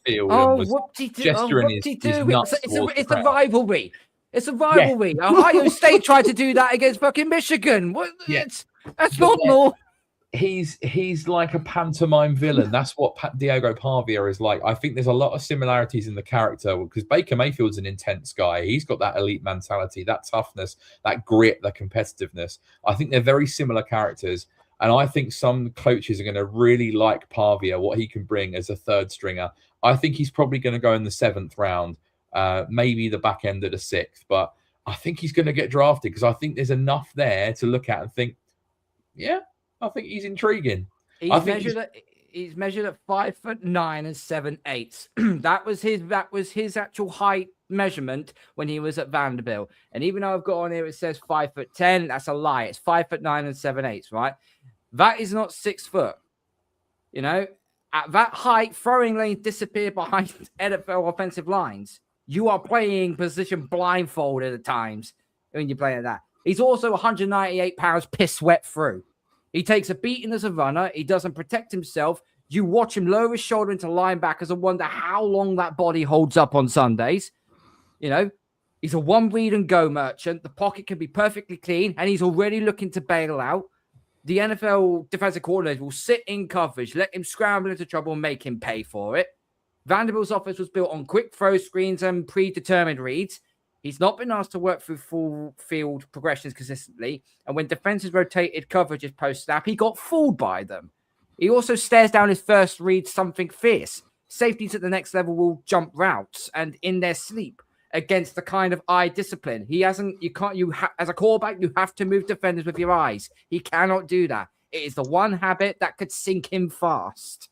field and was gesturing his nuts. It's a rivalry. It's a rivalry. Yeah. Ohio State tried to do that against fucking Michigan. That's normal. He's like a pantomime villain. That's what Diego Pavia is like. I think there's a lot of similarities in the character because Baker Mayfield's an intense guy. He's got that elite mentality, that toughness, that grit, that competitiveness. I think they're very similar characters. And I think some coaches are going to really like Pavia, what he can bring as a third stringer. I think he's probably going to go in the 7th round, maybe the back end of the 6th. But I think he's going to get drafted because I think there's enough there to look at and think, yeah, I think he's intriguing. He's measured at 5'9" and 7/8. That was his actual height measurement when he was at Vanderbilt. And even though I've got on here it says 5'10", that's a lie. It's 5'9" and 7/8, right? That is not 6 foot. You know, at that height, throwing lanes disappear behind NFL offensive lines. You are playing position blindfolded at times when you're playing that. He's also 198 pounds piss wet through. He takes a beating as a runner. He doesn't protect himself. You watch him lower his shoulder into linebackers and wonder how long that body holds up on Sundays. You know, he's a one read and go merchant. The pocket can be perfectly clean, and he's already looking to bail out. The NFL defensive coordinator will sit in coverage, let him scramble into trouble, and make him pay for it. Vanderbilt's offense was built on quick throw screens and predetermined reads. He's not been asked to work through full field progressions consistently. And when defenses rotated coverages post-snap, he got fooled by them. He also stares down his first read something fierce. Safeties at the next level will jump routes and in their sleep against the kind of eye discipline. As a quarterback, you have to move defenders with your eyes. He cannot do that. It is the one habit that could sink him fast.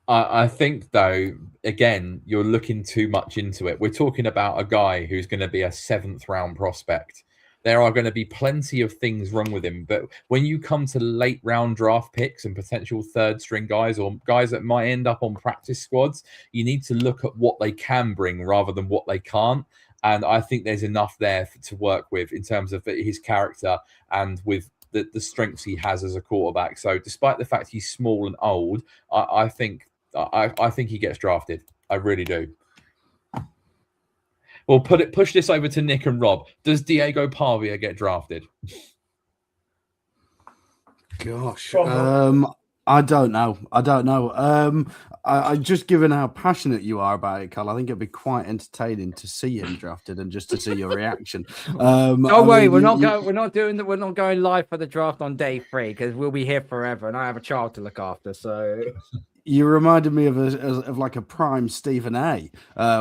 I think, though, again, you're looking too much into it. We're talking about a guy who's going to be a 7th round prospect. There are going to be plenty of things wrong with him. But when you come to late round draft picks and potential 3rd string guys or guys that might end up on practice squads, you need to look at what they can bring rather than what they can't. And I think there's enough there to work with in terms of his character and with the strengths he has as a quarterback. So despite the fact he's small and old, I think he gets drafted. I really do. Well, push this over to Nick and Rob. Does Diego Pavia get drafted? Gosh, I don't know. I just given how passionate you are about it, Karl, I think it'd be quite entertaining to see him drafted and just to see your reaction. Don't worry, we're not going live for the draft on day 3 because we'll be here forever, and I have a child to look after. So. You reminded me of like a prime Stephen A.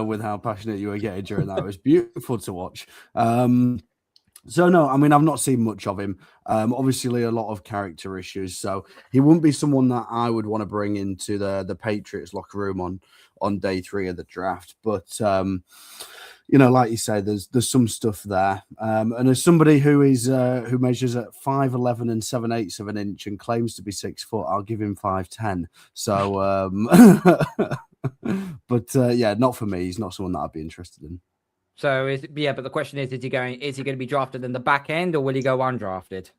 With how passionate you were getting during that. It was beautiful to watch. So no, I mean, I've not seen much of him. Obviously, a lot of character issues. So he wouldn't be someone that I would want to bring into the Patriots locker room on day 3 of the draft. But you know, like you say, there's some stuff there. And as somebody who measures at 5'11" and 7/8 of an inch and claims to be 6 foot, I'll give him 5'10". So, but yeah, not for me. He's not someone that I'd be interested in. So but the question is he going to be drafted in the back end or will he go undrafted?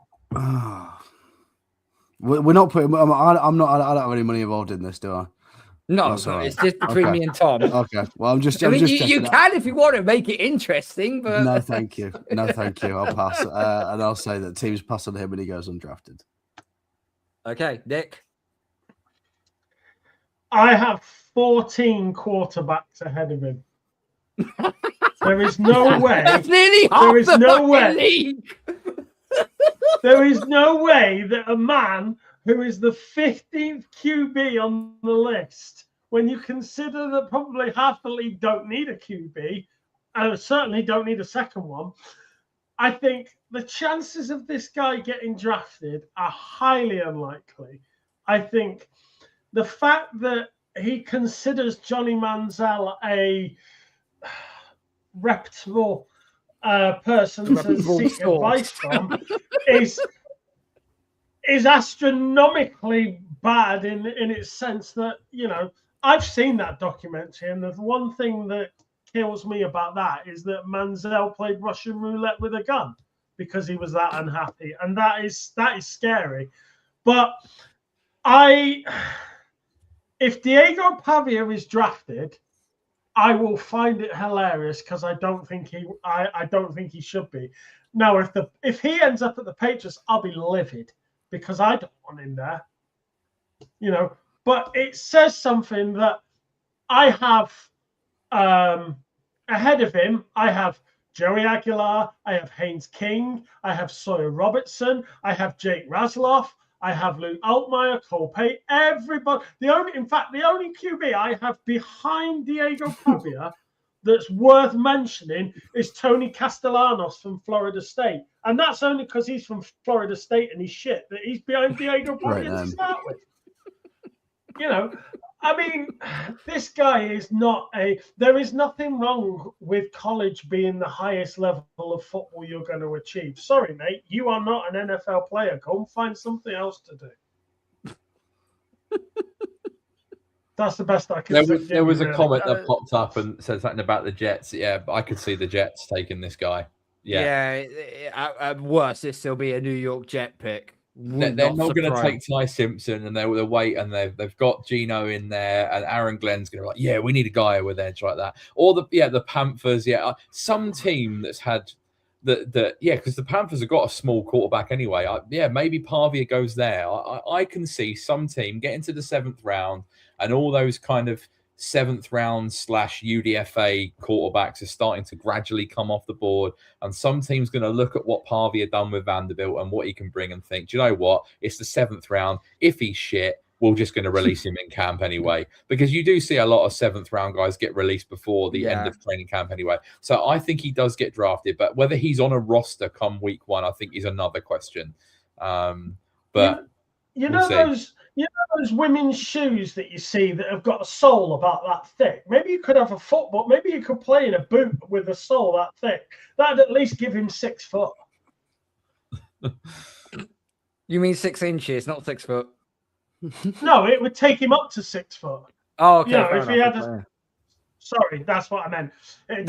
We're not putting. I don't have any money involved in this, do I? No, right. It's just between me and Tom. Okay. Well, I'm just. You can if you want to make it interesting, but no, thank you. No, thank you. I'll pass, and I'll say that teams pass on him when he goes undrafted. Okay, Nick. I have 14 quarterbacks ahead of him. There is no way. That's nearly half there is the no way. league. There is no way that a man who is the 15th QB on the list, when you consider that probably half the league don't need a QB, and certainly don't need a second one, I think the chances of this guy getting drafted are highly unlikely. I think the fact that he considers Johnny Manziel a reputable person to seek advice from is astronomically bad in its sense that, you know, I've seen that documentary, and the one thing that kills me about that is that Manziel played Russian roulette with a gun because he was that unhappy, and that is scary. But if Diego Pavia is drafted, I will find it hilarious because I don't think he should be. Now, if he ends up at the Patriots, I'll be livid because I don't want him there. You know, but it says something that I have ahead of him. I have Joey Aguilar, I have Haynes King, I have Sawyer Robertson, I have Jake Rasloff, I have Luke Altmaier, Cole Pate, everybody. The only QB I have behind Diego Pavia that's worth mentioning is Tony Castellanos from Florida State. And that's only because he's from Florida State and he's shit that he's behind Diego Bonnier to start with. You know, I mean, this guy is not there is nothing wrong with college being the highest level of football you're going to achieve. Sorry, mate, you are not an NFL player. Go and find something else to do. That's the best I can say. There was a comment that popped up and said something about the Jets. Yeah, but I could see the Jets taking this guy. Yeah. At worst, this still be a New York Jet pick. They're not going to take Ty Simpson, and they'll wait, and they've got Gino in there, and Aaron Glenn's going to be like, yeah, we need a guy with edge like that. Or the Panthers, some team that's had because the Panthers have got a small quarterback anyway. Maybe Pavia goes there. I can see some team getting to the 7th round, and all those kind of 7th round / UDFA quarterbacks are starting to gradually come off the board. And some team's going to look at what Pavia done with Vanderbilt and what he can bring and think, do you know what? It's the 7th round. If he's shit, we're just going to release him in camp anyway. Because you do see a lot of 7th round guys get released before the end of training camp anyway. So I think he does get drafted. But whether he's on a roster come week 1, I think is another question. But those women's shoes that you see that have got a sole about that thick. Maybe you could have a football. Maybe you could play in a boot with a sole that thick. That'd at least give him 6 foot. You mean 6 inches, not 6 foot? No, it would take him up to 6 foot. Oh, okay. You know, if he had sorry, that's what I meant. It'd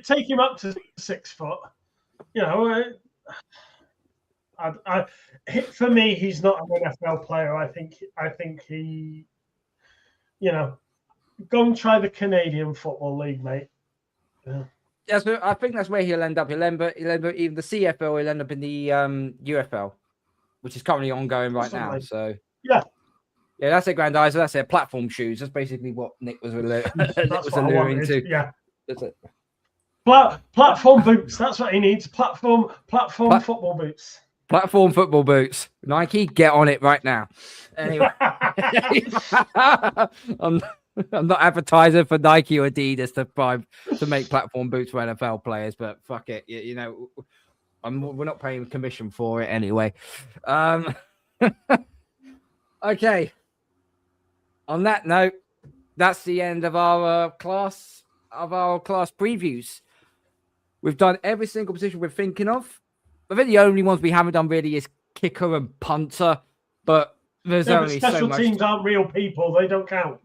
take him up to 6 foot. You know, for me, he's not an NFL player. I think he, you know, go and try the Canadian Football League, mate. Yeah. Yes, I think that's where he'll end up. He'll end up even the CFL. He'll end up in the UFL, which is currently ongoing right now. So yeah, that's it, Grandizer. That's it. Platform shoes. That's basically what Nick was alluring to. Yeah, that's it. Platform boots. That's what he needs. Platform football boots. Platform football boots. Nike, get on it right now. Anyway, I'm not advertising for Nike or Adidas to make platform boots for NFL players, but fuck it. You know, we're not paying commission for it anyway. Okay. On that note, that's the end of our class previews. We've done every single position we're thinking of. I think the only ones we haven't done really is kicker and punter, but there's only so much. Special teams aren't real people; they don't count.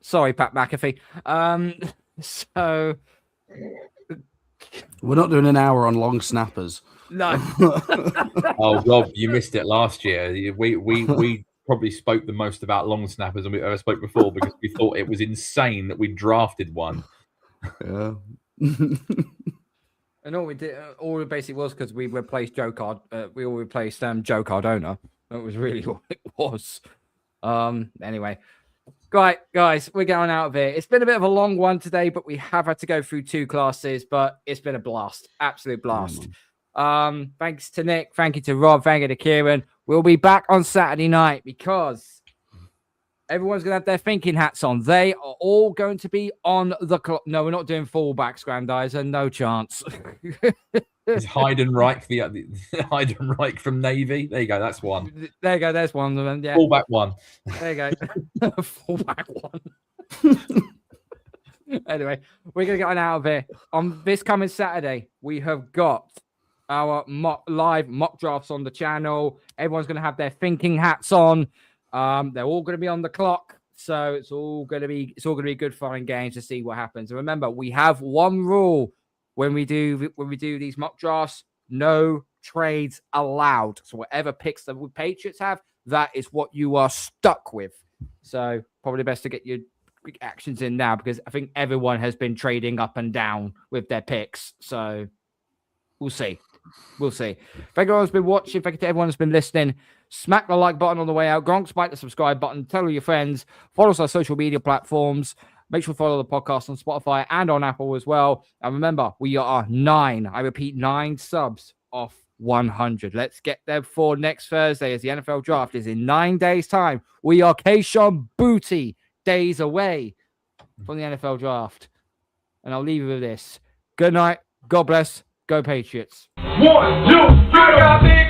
Sorry, Pat McAfee. So we're not doing an hour on long snappers. No. Oh, Rob, you missed it last year. We probably spoke the most about long snappers than we ever spoke before because we thought it was insane that we drafted one. Yeah. And all it basically was because we replaced Joe Cardona. That was really what it was. Anyway, right, guys, we're going out of here. It's been a bit of a long one today, but we have had to go through 2 classes, but it's been a blast. Absolute blast. Thanks to Nick. Thank you to Rob. Thank you to Kieren. We'll be back on Saturday night because everyone's going to have their thinking hats on. They are all going to be on the clock. No, we're not doing fullbacks, Grandizer. No chance. Is Heidenreich the Heidenreich from Navy? There you go. That's one. There you go. There's one of them. Yeah. Fullback one. There you go. Fullback one. Anyway, we're going to get on out of here. On this coming Saturday, we have got our live mock drafts on the channel. Everyone's going to have their thinking hats on. They're all going to be on the clock, so it's all going to be good fun and games to see what happens. And remember, we have one rule when we do these mock drafts: no trades allowed. So whatever picks the Patriots have, that is what you are stuck with. So probably best to get your actions in now because I think everyone has been trading up and down with their picks. So we'll see. Thank you everyone who's been watching. Thank you to everyone who's been listening. Smack the like button on the way out. Gronk, smack the subscribe button. Tell all your friends. Follow us on social media platforms. Make sure to follow the podcast on Spotify and on Apple as well. And remember, we are 9 subs off 100. Let's get there for next Thursday as the NFL draft is in 9 days' time. We are Keishon Booty days away from the NFL draft. And I'll leave you with this. Good night. God bless. Go Patriots. 1, 2, 3,